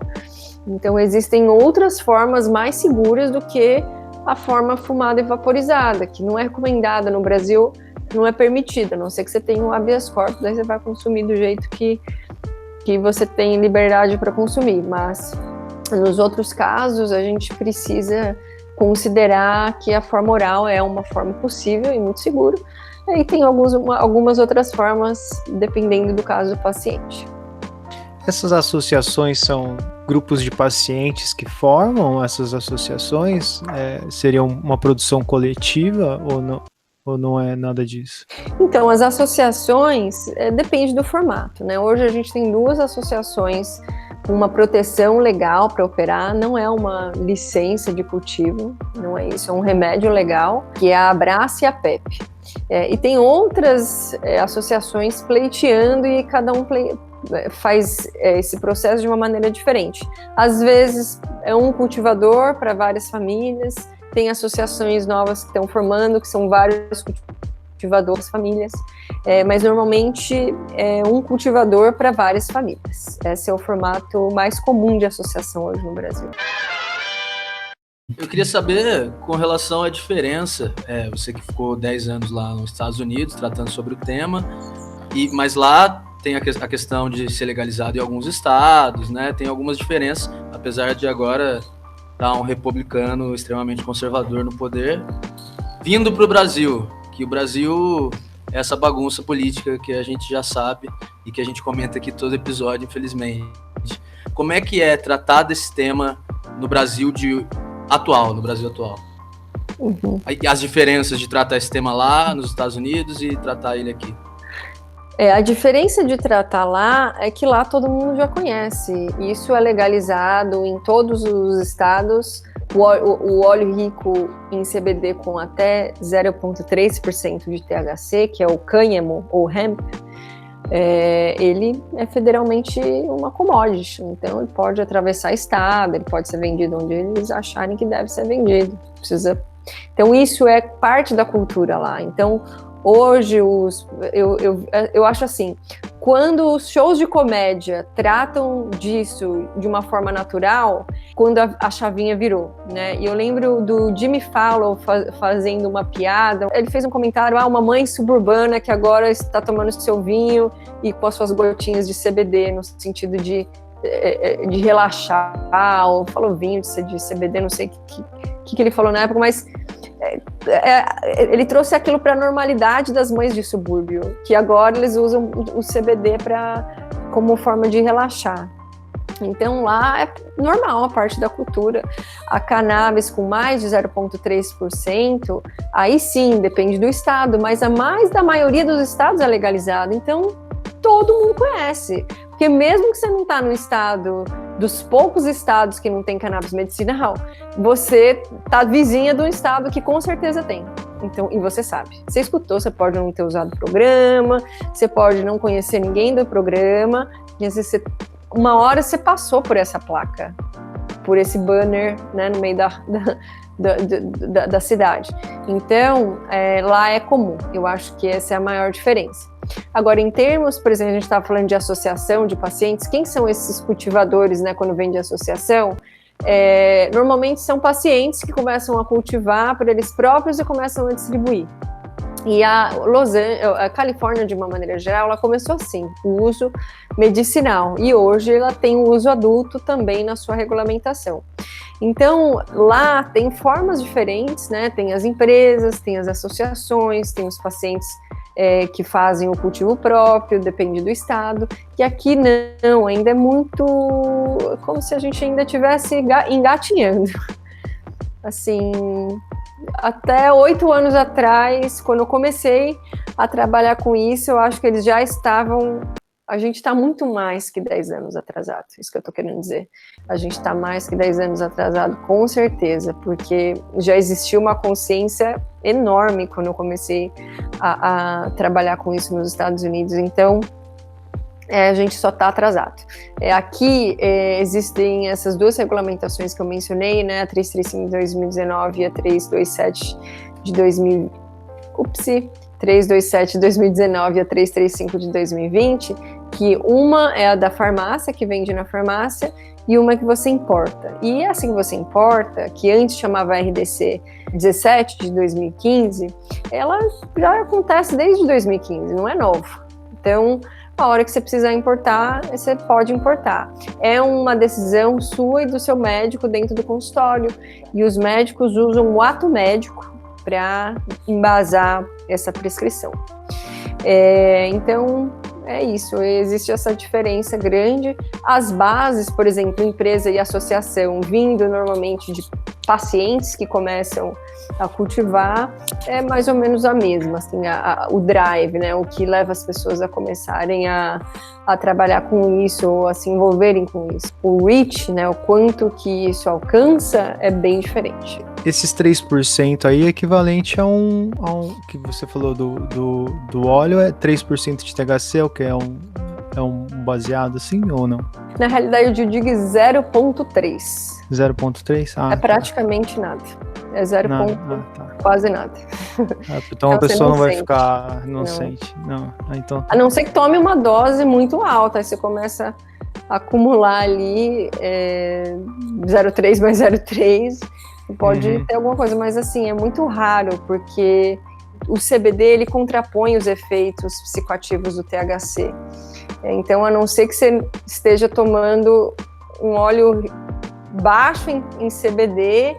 Então, existem outras formas mais seguras do que a forma fumada e vaporizada, que não é recomendada no Brasil, não é permitida, a não ser que você tenha um habeas corpus, daí você vai consumir do jeito que você tem liberdade para consumir. Mas, nos outros casos, a gente precisa considerar que a forma oral é uma forma possível e muito segura. E tem algumas outras formas, dependendo do caso do paciente. Essas associações são grupos de pacientes que formam essas associações? Seriam uma produção coletiva ou não é nada disso? Então, as associações, depende do formato, né? Hoje a gente tem 2 associações com uma proteção legal para operar, não é uma licença de cultivo, não é isso, é um remédio legal, que é a Abrace e a PEP. E tem outras associações pleiteando e cada um faz esse processo de uma maneira diferente. Às vezes é um cultivador para várias famílias, tem associações novas que estão formando, que são vários cultivadores, famílias, mas normalmente é um cultivador para várias famílias. Esse é o formato mais comum de associação hoje no Brasil. Eu queria saber com relação à diferença, você que ficou 10 anos lá nos Estados Unidos tratando sobre o tema, mas lá tem a questão de ser legalizado em alguns estados, né? Tem algumas diferenças, apesar de agora estar um republicano extremamente conservador no poder, vindo para o Brasil, que o Brasil é essa bagunça política que a gente já sabe e que a gente comenta aqui todo episódio, infelizmente. Como é que é tratar desse tema no Brasil atual? Uhum. As diferenças de tratar esse tema lá nos Estados Unidos e tratar ele aqui. A diferença de tratar lá é que lá todo mundo já conhece. Isso é legalizado em todos os estados. O óleo rico em CBD com até 0,3% de THC, que é o cânhamo ou hemp, ele é federalmente uma commodity. Então, ele pode atravessar estado, ele pode ser vendido onde eles acharem que deve ser vendido. Então, isso é parte da cultura lá. Então, hoje, eu acho assim, quando os shows de comédia tratam disso de uma forma natural, quando a chavinha virou, né? E eu lembro do Jimmy Fallon fazendo uma piada, ele fez um comentário, uma mãe suburbana que agora está tomando seu vinho e com as suas gotinhas de CBD, no sentido de relaxar, ou falou vinho de CBD, não sei o que ele falou na época, mas ele trouxe aquilo para a normalidade das mães de subúrbio, que agora eles usam o CBD como forma de relaxar. Então lá é normal, a parte da cultura. A cannabis com mais de 0,3%, aí sim, depende do estado, mas a mais da maioria dos estados é legalizado, então todo mundo conhece. Porque mesmo que você não está no estado, dos poucos estados que não tem cannabis medicinal, você está vizinha de um estado que com certeza tem. Então, e você sabe. Você escutou, você pode não ter usado o programa, você pode não conhecer ninguém do programa, e às vezes uma hora você passou por essa placa, por esse banner, né, no meio da cidade. Então, lá é comum. Eu acho que essa é a maior diferença. Agora, em termos, por exemplo, a gente estava falando de associação de pacientes, quem são esses cultivadores, né, quando vem de associação? Normalmente são pacientes que começam a cultivar por eles próprios e começam a distribuir. E a Califórnia, de uma maneira geral, ela começou assim, o uso medicinal, e hoje ela tem o uso adulto também na sua regulamentação. Então, lá tem formas diferentes, né? Tem as empresas, tem as associações, tem os pacientes que fazem o cultivo próprio, depende do estado, e aqui não, ainda é muito como se a gente ainda estivesse engatinhando. Assim, até 8 anos atrás, quando eu comecei a trabalhar com isso, eu acho que eles já estavam... A gente está muito mais que 10 anos atrasado, isso que eu estou querendo dizer. A gente está mais que 10 anos atrasado, com certeza, porque já existiu uma consciência enorme quando eu comecei a trabalhar com isso nos Estados Unidos. Então, a gente só está atrasado. Aqui existem essas duas regulamentações que eu mencionei, né, a 335 de 2019 e a 327 de 2000... 327 de 2019 e a 335 de 2020, que uma é a da farmácia, que vende na farmácia, e uma que você importa. E essa que você importa, que antes chamava RDC 17 de 2015, ela já acontece desde 2015, não é novo. Então, a hora que você precisar importar, você pode importar. É uma decisão sua e do seu médico dentro do consultório, e os médicos usam o ato médico para embasar essa prescrição. Então, é isso, existe essa diferença grande. As bases, por exemplo, empresa e associação, vindo normalmente de pacientes que começam a cultivar, é mais ou menos a mesma, assim, o drive, né, o que leva as pessoas a começarem a trabalhar com isso, ou a se envolverem com isso. O reach, né, o quanto que isso alcança, é bem diferente. Esses 3% aí é equivalente a um que você falou do óleo, é 3% de THC, o que é um baseado assim ou não? Na realidade, eu digo 0,3. 0,3? É praticamente nada. É 0, tá. Quase nada. Então a pessoa não vai ficar, não sente. Não. Então... A não ser que tome uma dose muito alta, aí você começa a acumular ali 0,3 mais 0,3, pode ter alguma coisa, mas assim, é muito raro, porque o CBD, ele contrapõe os efeitos psicoativos do THC. Então, a não ser que você esteja tomando um óleo baixo em CBD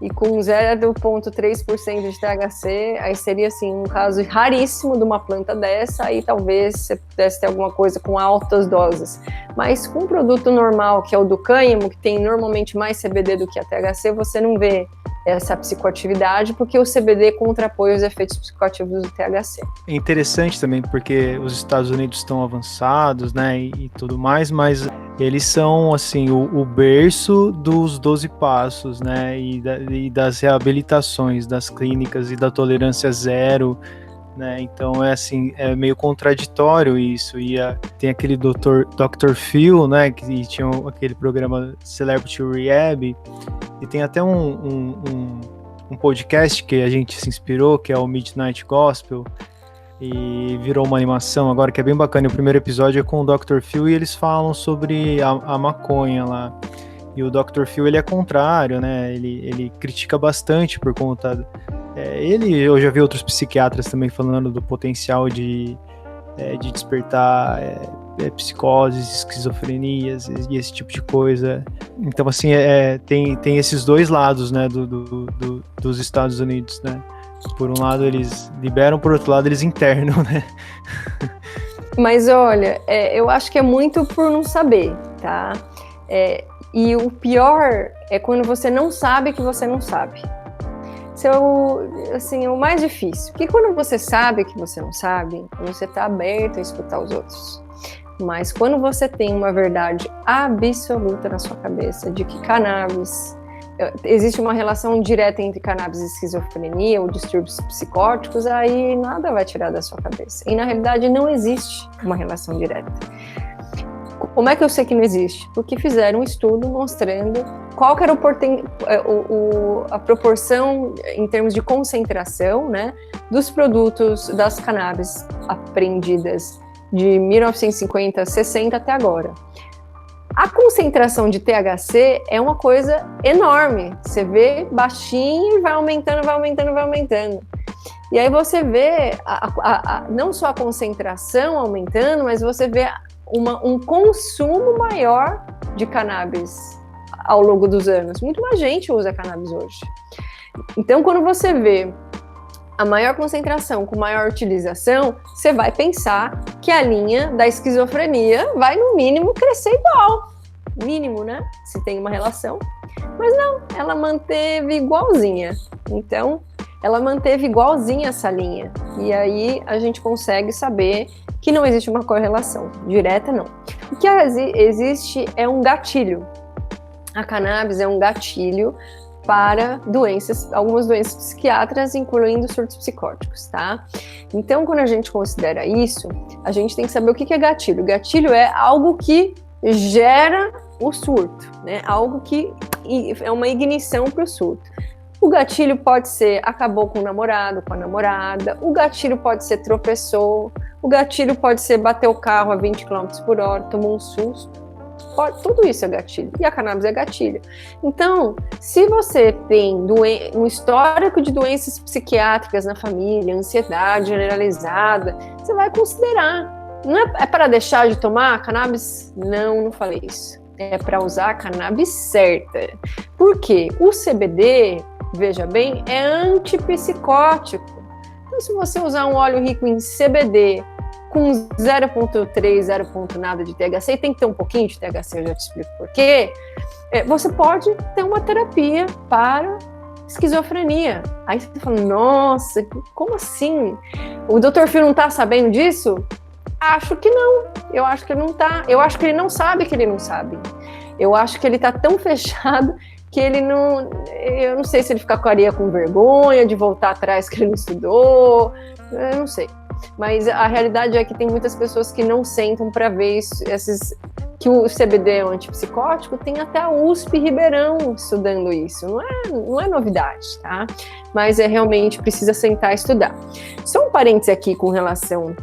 e com 0,3% de THC, aí seria assim um caso raríssimo de uma planta dessa, aí talvez você pudesse ter alguma coisa com altas doses. Mas com um produto normal, que é o do cânhamo, que tem normalmente mais CBD do que a THC, você não vê essa psicoatividade, porque o CBD contrapõe os efeitos psicoativos do THC. É interessante também, porque os Estados Unidos estão avançados, né, e tudo mais, mas eles são, assim, o berço dos 12 passos, né, e das reabilitações, das clínicas e da tolerância zero, né, então é assim, é meio contraditório isso, e tem aquele Dr. Phil, né, que tinha aquele programa Celebrity Rehab, e tem até um podcast que a gente se inspirou, que é o Midnight Gospel, e virou uma animação agora que é bem bacana. O primeiro episódio é com o Dr. Phil e eles falam sobre a maconha lá. E o Dr. Phil, ele é contrário, né? Ele critica bastante por conta... eu já vi outros psiquiatras também falando do potencial de despertar psicoses, esquizofrenias e esse tipo de coisa. Então, assim, tem esses dois lados, né, dos Estados Unidos, né? Por um lado eles liberam, por outro lado eles internam, né? Mas olha, eu acho que é muito por não saber, tá? E o pior é quando você não sabe que você não sabe. Isso é o mais difícil. Porque quando você sabe que você não sabe, você está aberto a escutar os outros. Mas quando você tem uma verdade absoluta na sua cabeça de que cannabis... Existe uma relação direta entre cannabis e esquizofrenia ou distúrbios psicóticos, aí nada vai tirar da sua cabeça. E na realidade não existe uma relação direta. Como é que eu sei que não existe? Porque fizeram um estudo mostrando qual que era a proporção em termos de concentração, né, dos produtos das cannabis apreendidas de 1950, 60 até agora. A concentração de THC é uma coisa enorme. Você vê baixinho e vai aumentando, vai aumentando, vai aumentando. E aí você vê não só a concentração aumentando, mas você vê um consumo maior de cannabis ao longo dos anos. Muito mais gente usa cannabis hoje. Então, quando você vê a maior concentração com maior utilização, você vai pensar que a linha da esquizofrenia vai, no mínimo, crescer igual. Mínimo, né? Se tem uma relação. Mas não, ela manteve igualzinha. Então, ela manteve igualzinha essa linha. E aí a gente consegue saber que não existe uma correlação direta, não. O que existe é um gatilho. A cannabis é um gatilho para algumas doenças psiquiátricas, incluindo surtos psicóticos, tá? Então, quando a gente considera isso, a gente tem que saber o que é gatilho. Gatilho é algo que gera o surto, né? Algo que é uma ignição para o surto. O gatilho pode ser acabou com o namorado, com a namorada, o gatilho pode ser tropeçou, o gatilho pode ser bateu o carro a 20 km por hora, tomou um susto. Tudo isso é gatilho. E a cannabis é gatilho. Então, se você tem um histórico de doenças psiquiátricas na família, ansiedade generalizada, você vai considerar. Não é para deixar de tomar cannabis? Não falei isso. É para usar a cannabis certa. Por quê? O CBD, veja bem, é antipsicótico. Então, se você usar um óleo rico em CBD com 0,3, 0, nada de THC, e tem que ter um pouquinho de THC, eu já te explico por quê, você pode ter uma terapia para esquizofrenia. Aí você fala, nossa, como assim? O Dr. Phil não está sabendo disso? Acho que não. Eu acho que ele não tá. Eu acho que ele não sabe que ele não sabe. Eu acho que ele tá tão fechado que ele não... Eu não sei se ele ficaria com vergonha de voltar atrás que ele não estudou. Eu não sei. Mas a realidade é que tem muitas pessoas que não sentam para ver que o CBD é um antipsicótico. Tem até a USP Ribeirão estudando isso. Não é novidade, tá? Mas realmente precisa sentar e estudar. Só um parênteses aqui com relação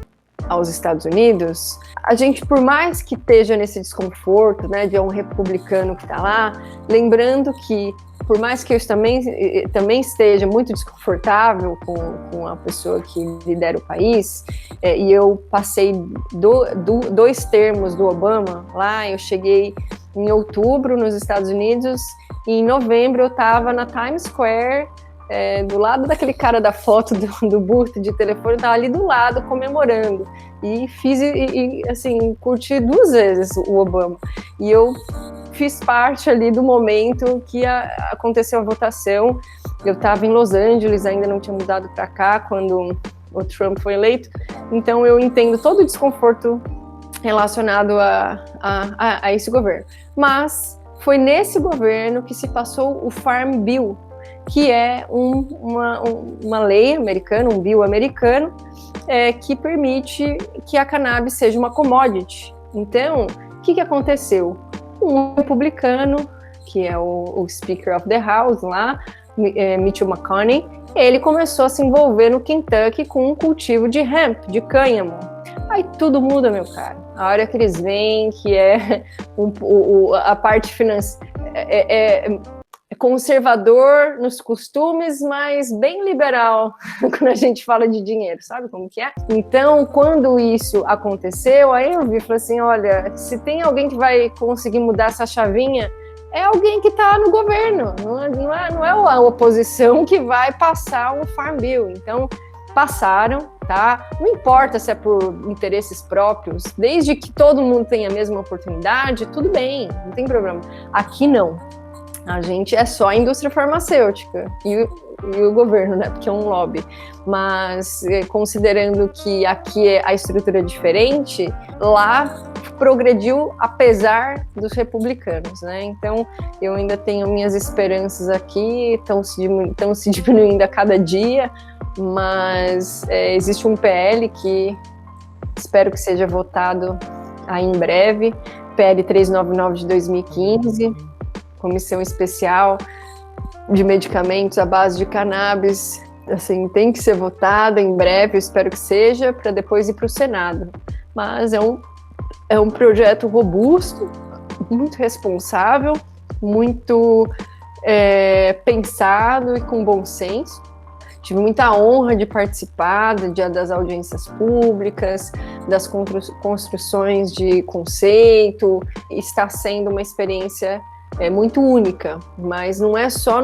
aos Estados Unidos. A gente, por mais que esteja nesse desconforto, né, de um republicano que está lá, lembrando que, por mais que eu também esteja muito desconfortável com a pessoa que lidera o país, e eu passei dois termos do Obama lá, eu cheguei em outubro nos Estados Unidos, e em novembro eu estava na Times Square, do lado daquele cara da foto do booth de telefone, eu estava ali do lado comemorando, e fiz assim, curti 2 vezes o Obama, e eu fiz parte ali do momento que aconteceu a votação. Eu estava em Los Angeles, ainda não tinha mudado para cá quando o Trump foi eleito, então eu entendo todo o desconforto relacionado a esse governo, mas foi nesse governo que se passou o Farm Bill, que é uma lei americana, um bill americano, que permite que a cannabis seja uma commodity. Então, o que aconteceu? Um republicano, que é o Speaker of the House lá, Mitch McConnell, ele começou a se envolver no Kentucky com um cultivo de hemp, de cânhamo. Aí tudo muda, meu cara. A hora que eles veem que a parte financeira conservador nos costumes, mas bem liberal quando a gente fala de dinheiro, sabe como que é? Então, quando isso aconteceu, aí eu vi e falei assim, olha, se tem alguém que vai conseguir mudar essa chavinha, é alguém que está no governo, não é a oposição que vai passar um Farm Bill. Então, passaram, tá? Não importa se é por interesses próprios, desde que todo mundo tenha a mesma oportunidade, tudo bem, não tem problema. Aqui não. A gente é só a indústria farmacêutica e o governo, né? Porque é um lobby. Mas, considerando que aqui a estrutura é diferente, lá progrediu apesar dos republicanos, né? Então, eu ainda tenho minhas esperanças aqui, estão se diminuindo a cada dia, mas existe um PL que espero que seja votado aí em breve, PL 399 de 2015, Comissão Especial de Medicamentos à base de cannabis, assim, tem que ser votada em breve, eu espero que seja, para depois ir para o Senado. Mas é um projeto robusto, muito responsável, muito pensado e com bom senso. Tive muita honra de participar das audiências públicas, das construções de conceito. Está sendo uma experiência muito única, mas não é só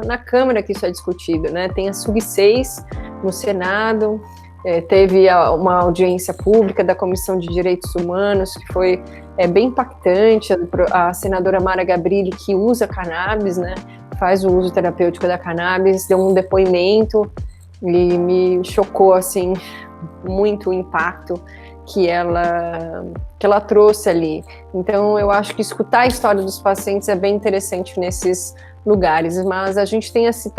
na Câmara que isso é discutido, né? Tem a Sub-6 no Senado, teve uma audiência pública da Comissão de Direitos Humanos, que foi bem impactante. A senadora Mara Gabrilli, que usa cannabis, né? Faz o uso terapêutico da cannabis, deu um depoimento e me chocou, assim, muito o impacto que ela trouxe ali. Então, eu acho que escutar a história dos pacientes é bem interessante nesses lugares, mas a gente tem esse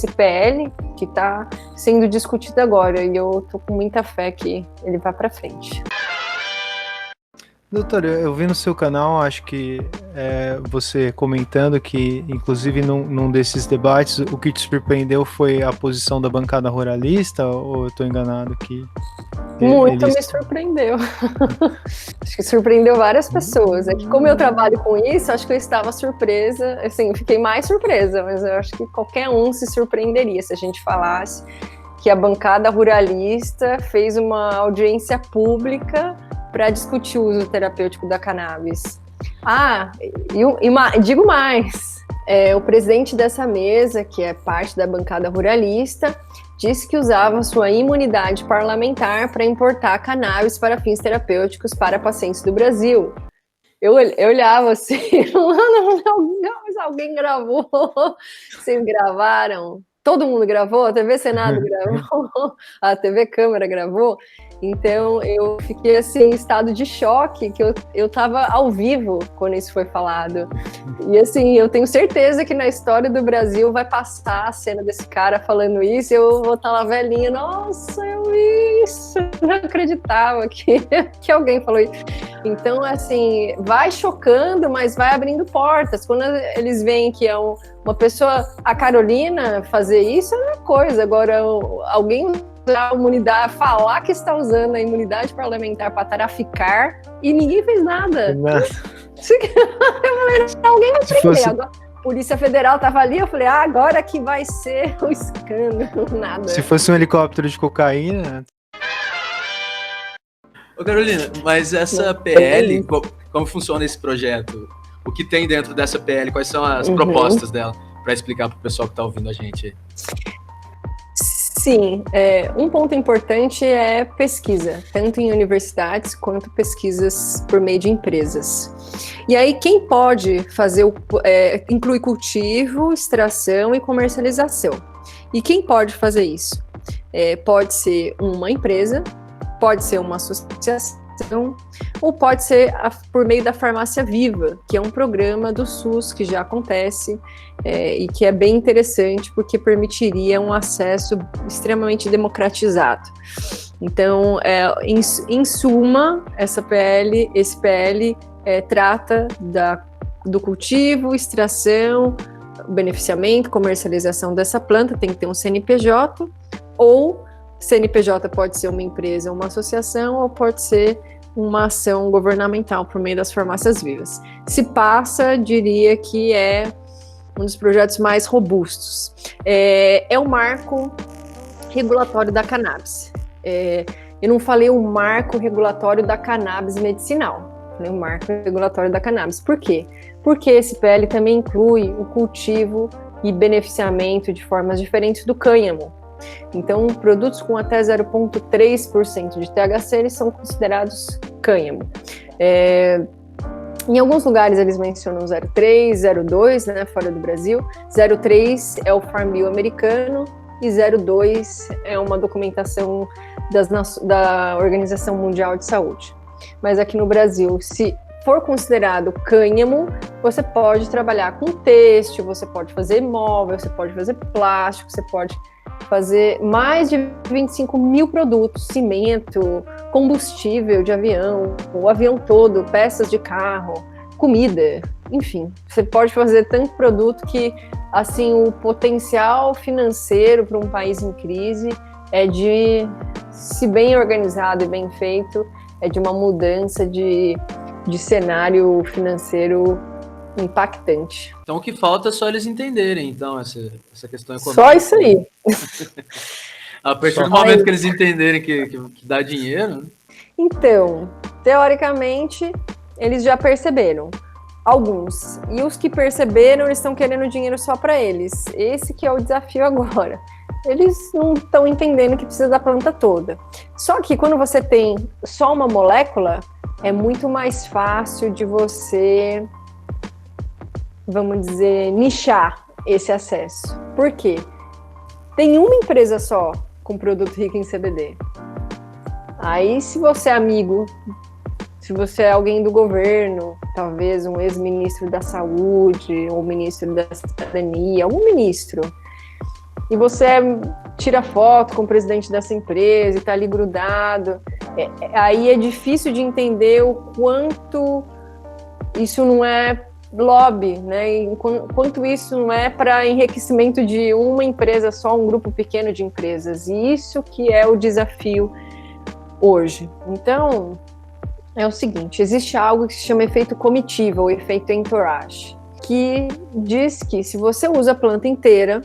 PL que está sendo discutido agora e eu estou com muita fé que ele vá para frente. Doutora, eu vi no seu canal, acho que você comentando que, inclusive, num desses debates, o que te surpreendeu foi a posição da bancada ruralista, ou eu estou enganado aqui? Muito me surpreendeu. Acho que surpreendeu várias pessoas. É que como eu trabalho com isso, acho que eu estava surpresa, assim, eu fiquei mais surpresa, mas eu acho que qualquer um se surpreenderia se a gente falasse que a bancada ruralista fez uma audiência pública para discutir o uso terapêutico da cannabis. Digo mais, o presidente dessa mesa, que é parte da bancada ruralista, disse que usava sua imunidade parlamentar para importar cannabis para fins terapêuticos para pacientes do Brasil. Eu olhava assim, mas alguém gravou? Vocês gravaram? Todo mundo gravou? A TV Senado gravou? A TV Câmara gravou? Então, eu fiquei assim, em estado de choque, que eu estava ao vivo quando isso foi falado. E assim, eu tenho certeza que na história do Brasil vai passar a cena desse cara falando isso, e eu vou estar lá velhinha, nossa, eu vi isso, não acreditava que alguém falou isso. Então, assim, vai chocando, mas vai abrindo portas. Quando eles veem que é uma pessoa, a Carolina, fazer isso é uma coisa, agora alguém a imunidade, falar que está usando a imunidade parlamentar para traficar e ninguém fez nada. Alguém vai prender. Agora, a Polícia Federal estava ali, eu falei, agora que vai ser o escândalo. Nada. Se fosse um helicóptero de cocaína. Ô Carolina, mas essa PL, como funciona esse projeto? O que tem dentro dessa PL? Quais são as propostas dela? Para explicar para o pessoal que está ouvindo a gente aí. Sim, um ponto importante é pesquisa, tanto em universidades quanto pesquisas por meio de empresas. E aí quem pode fazer, inclui cultivo, extração e comercialização. E quem pode fazer isso? Pode ser uma empresa, pode ser uma associação, ou pode ser por meio da Farmácia Viva, que é um programa do SUS que já acontece e que é bem interessante porque permitiria um acesso extremamente democratizado. Então, em suma, esse PL trata do cultivo, extração, beneficiamento, comercialização dessa planta, tem que ter um CNPJ, ou CNPJ pode ser uma empresa, uma associação, ou pode ser uma ação governamental por meio das farmácias vivas. Se passa, diria que é um dos projetos mais robustos. É o marco regulatório da cannabis. Eu não falei o marco regulatório da cannabis medicinal, falei o marco regulatório da cannabis. Por quê? Porque esse PL também inclui o cultivo e beneficiamento de formas diferentes do cânhamo. Então, produtos com até 0,3% de THC, eles são considerados cânhamo. Em alguns lugares eles mencionam 0,3, 0,2, né, fora do Brasil. 0,3 é o Farm Bill americano e 0,2 é uma documentação da Organização Mundial de Saúde. Mas aqui no Brasil, se for considerado cânhamo, você pode trabalhar com têxtil, você pode fazer móvel, você pode fazer plástico, você pode fazer mais de 25 mil produtos, cimento, combustível de avião, o avião todo, peças de carro, comida, enfim. Você pode fazer tanto produto que, assim, o potencial financeiro para um país em crise é de, se bem organizado e bem feito, é de uma mudança de cenário financeiro impactante. Então o que falta é só eles entenderem, então, essa questão econômica. Só isso aí. A partir do momento que eles entenderem que dá dinheiro... Né? Então, teoricamente, eles já perceberam. Alguns. E os que perceberam, eles estão querendo dinheiro só para eles. Esse que é o desafio agora. Eles não estão entendendo que precisa da planta toda. Só que quando você tem só uma molécula, é muito mais fácil de você, vamos dizer, nichar esse acesso. Por quê? Tem uma empresa só com produto rico em CBD. Aí, se você é amigo, se você é alguém do governo, talvez um ex-ministro da saúde, ou ministro da cidadania, algum ministro, e você tira foto com o presidente dessa empresa e tá ali grudado, aí é difícil de entender o quanto isso não é lobby, né? Quanto isso não é para enriquecimento de uma empresa só, um grupo pequeno de empresas. E isso que é o desafio hoje. Então, é o seguinte, existe algo que se chama efeito comitiva, ou efeito entourage, que diz que se você usa a planta inteira,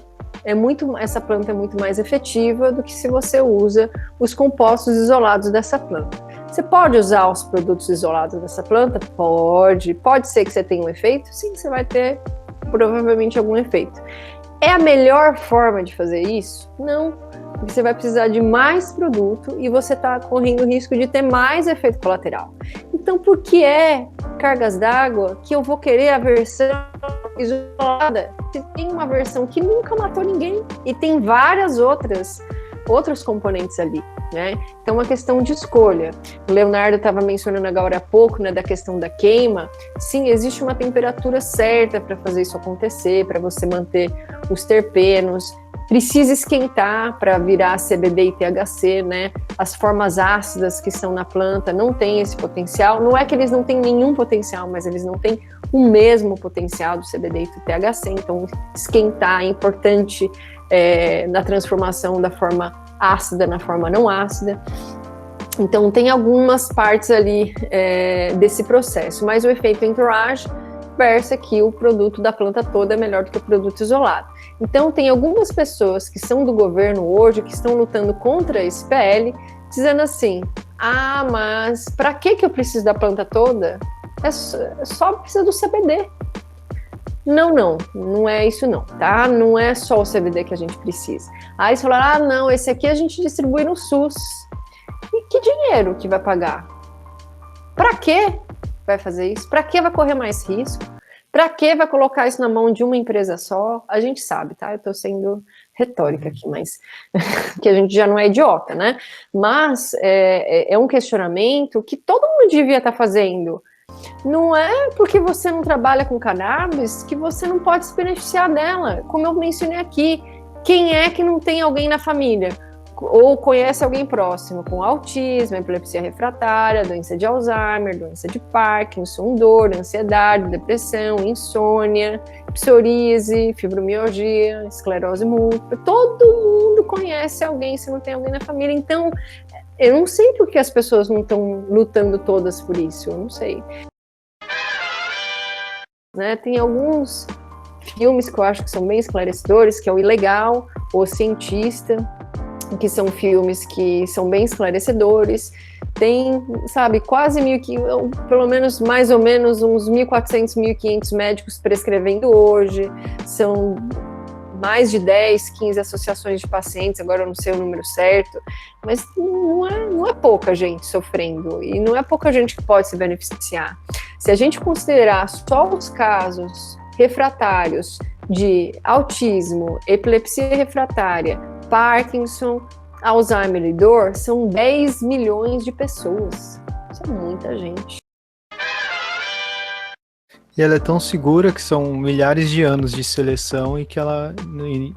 essa planta é muito mais efetiva do que se você usa os compostos isolados dessa planta. Você pode usar os produtos isolados dessa planta? Pode. Pode ser que você tenha um efeito? Sim, você vai ter provavelmente algum efeito. É a melhor forma de fazer isso? Não, porque você vai precisar de mais produto e você está correndo o risco de ter mais efeito colateral. Então, por que cargas d'água que eu vou querer a versão isolada? Se tem uma versão que nunca matou ninguém e tem várias outros componentes ali, né? Então, é uma questão de escolha. O Leonardo estava mencionando agora há pouco, né, da questão da queima. Sim, existe uma temperatura certa para fazer isso acontecer, para você manter os terpenos. Precisa esquentar para virar CBD e THC, né? As formas ácidas que estão na planta não têm esse potencial. Não é que eles não têm nenhum potencial, mas eles não têm o mesmo potencial do CBD e do THC. Então, esquentar é importante na transformação da forma ácida na forma não ácida. Então, tem algumas partes ali desse processo, mas o efeito entourage versa que o produto da planta toda é melhor do que o produto isolado. Então, tem algumas pessoas que são do governo hoje, que estão lutando contra esse PL, dizendo assim, mas para que eu preciso da planta toda? Só precisa do CBD. Não é isso não, tá? Não é só o CBD que a gente precisa. Aí você fala, não, esse aqui a gente distribui no SUS. E que dinheiro que vai pagar? Pra que vai fazer isso? Pra que vai correr mais risco? Pra que vai colocar isso na mão de uma empresa só? A gente sabe, tá? Eu tô sendo retórica aqui, mas que a gente já não é idiota, né? Mas é um questionamento que todo mundo devia estar fazendo. Não é porque você não trabalha com cannabis que você não pode se beneficiar dela. Como eu mencionei aqui, quem é que não tem alguém na família? Ou conhece alguém próximo com autismo, epilepsia refratária, doença de Alzheimer, doença de Parkinson, dor, ansiedade, depressão, insônia, psoríase, fibromialgia, esclerose múltipla. Todo mundo conhece alguém se não tem alguém na família. Então, eu não sei por que as pessoas não estão lutando todas por isso, eu não sei. Né? Tem alguns filmes que eu acho que são bem esclarecedores, que é o Ilegal, O Cientista, que são filmes que são bem esclarecedores. Tem, quase pelo menos mais ou menos uns 1.400, 1.500 médicos prescrevendo hoje, são mais de 10, 15 associações de pacientes, agora eu não sei o número certo, mas não é pouca gente sofrendo, e não é pouca gente que pode se beneficiar. Se a gente considerar só os casos refratários de autismo, epilepsia refratária, Parkinson, Alzheimer e dor, são 10 milhões de pessoas. Isso é muita gente. E ela é tão segura que são milhares de anos de seleção e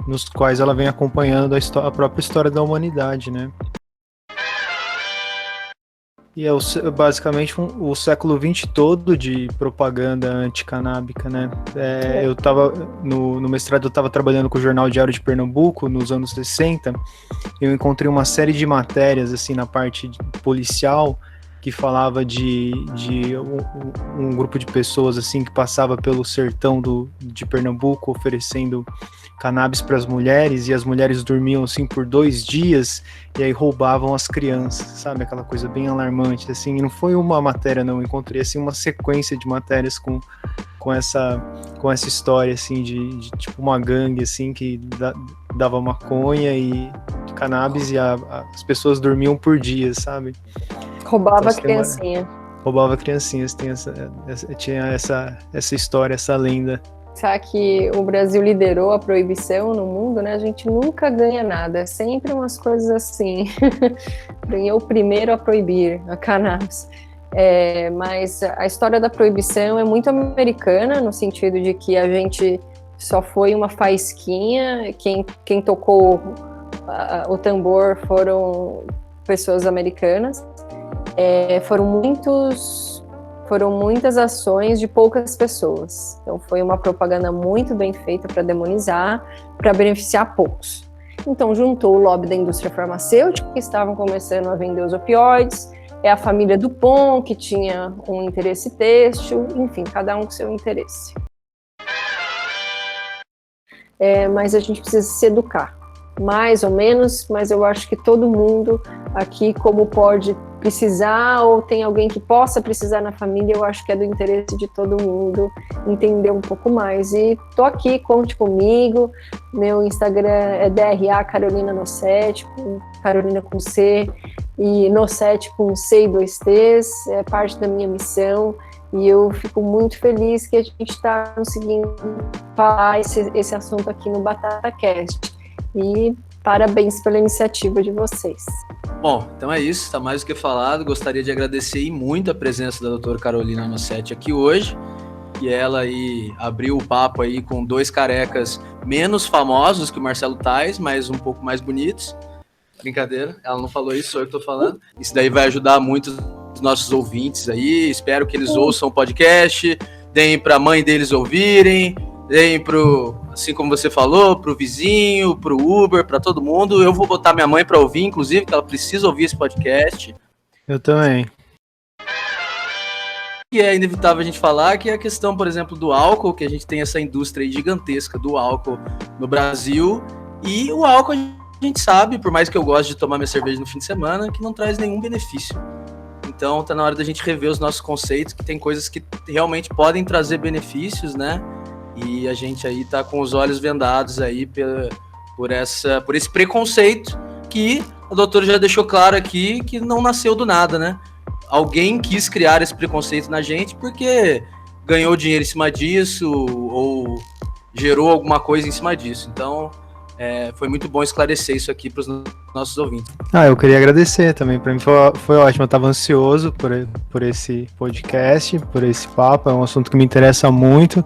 nos quais ela vem acompanhando a própria história da humanidade, né? E é basicamente o século XX todo de propaganda anticanábica, né? Eu tava, no mestrado, eu estava trabalhando com o Jornal Diário de Pernambuco, nos anos 60, eu encontrei uma série de matérias, assim, na parte policial, que falava de um grupo de pessoas, assim, que passava pelo sertão de Pernambuco, oferecendo cannabis para as mulheres, e as mulheres dormiam, assim, por 2 dias, e aí roubavam as crianças, sabe? Aquela coisa bem alarmante, assim. E não foi uma matéria, não. Eu encontrei, assim, uma sequência de matérias com essa história, assim, de tipo uma gangue, assim, que dava maconha e cannabis e as pessoas dormiam por dias, sabe? Roubava a criancinha. Roubava criancinhas, tinha essa história, essa lenda. Sabe que o Brasil liderou a proibição no mundo, né? A gente nunca ganha nada, é sempre umas coisas assim. Ganhou o primeiro a proibir a cannabis. Mas a história da proibição é muito americana, no sentido de que a gente só foi uma faísquinha, quem tocou o tambor foram pessoas americanas. Foram muitas ações de poucas pessoas. Então foi uma propaganda muito bem feita para demonizar, para beneficiar poucos. Então juntou o lobby da indústria farmacêutica, que estavam começando a vender os opioides, a família Dupont, que tinha um interesse têxtil, enfim, cada um com seu interesse. Mas a gente precisa se educar, mais ou menos, mas eu acho que todo mundo aqui, como pode precisar, ou tem alguém que possa precisar na família, eu acho que é do interesse de todo mundo entender um pouco mais. E tô aqui, conte comigo, meu Instagram é DRA Carolina Nossetti, Carolina com C, e Nossetti com C e 2 T's, é parte da minha missão, e eu fico muito feliz que a gente está conseguindo falar esse assunto aqui no BatataCast. E parabéns pela iniciativa de vocês. Bom, então é isso, está mais do que falado. Gostaria de agradecer muito a presença da doutora Carolina Nossetti aqui hoje, que ela aí abriu o papo aí com 2 carecas menos famosos que o Marcelo Tais, mas um pouco mais bonitos. Brincadeira, ela não falou isso, sou eu que estou falando. Isso daí vai ajudar muito os nossos ouvintes aí, espero que eles ouçam o podcast, deem para a mãe deles ouvirem, deem pro, assim como você falou, pro vizinho, pro Uber, para todo mundo. Eu vou botar minha mãe para ouvir, inclusive, que ela precisa ouvir esse podcast. Eu também. E é inevitável a gente falar que é a questão, por exemplo, do álcool, que a gente tem essa indústria gigantesca do álcool no Brasil, e o álcool a gente sabe, por mais que eu goste de tomar minha cerveja no fim de semana, que não traz nenhum benefício. Então tá na hora da gente rever os nossos conceitos, que tem coisas que realmente podem trazer benefícios, né? E a gente aí tá com os olhos vendados aí por esse preconceito que a doutora já deixou claro aqui que não nasceu do nada, né? Alguém quis criar esse preconceito na gente porque ganhou dinheiro em cima disso ou gerou alguma coisa em cima disso. Então, foi muito bom esclarecer isso aqui para os nossos ouvintes. Eu queria agradecer também, para mim foi ótimo, eu estava ansioso por esse podcast, por esse papo, é um assunto que me interessa muito.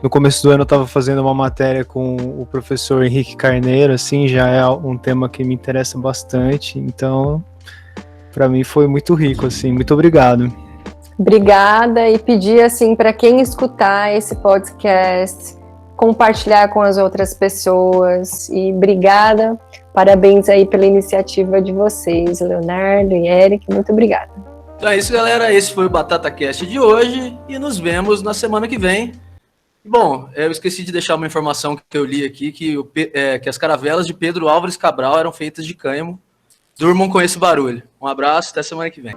No começo do ano eu estava fazendo uma matéria com o professor Henrique Carneiro, assim, já é um tema que me interessa bastante, então para mim foi muito rico, assim, muito obrigado. Obrigada, e pedir, assim, para quem escutar esse podcast, compartilhar com as outras pessoas, e obrigada, parabéns aí pela iniciativa de vocês, Leonardo e Eric, muito obrigada. Então é isso, galera, esse foi o BatataCast de hoje, e nos vemos na semana que vem. Bom, eu esqueci de deixar uma informação que eu li aqui, que as caravelas de Pedro Álvares Cabral eram feitas de cânhamo. Durmam com esse barulho. Um abraço, até semana que vem.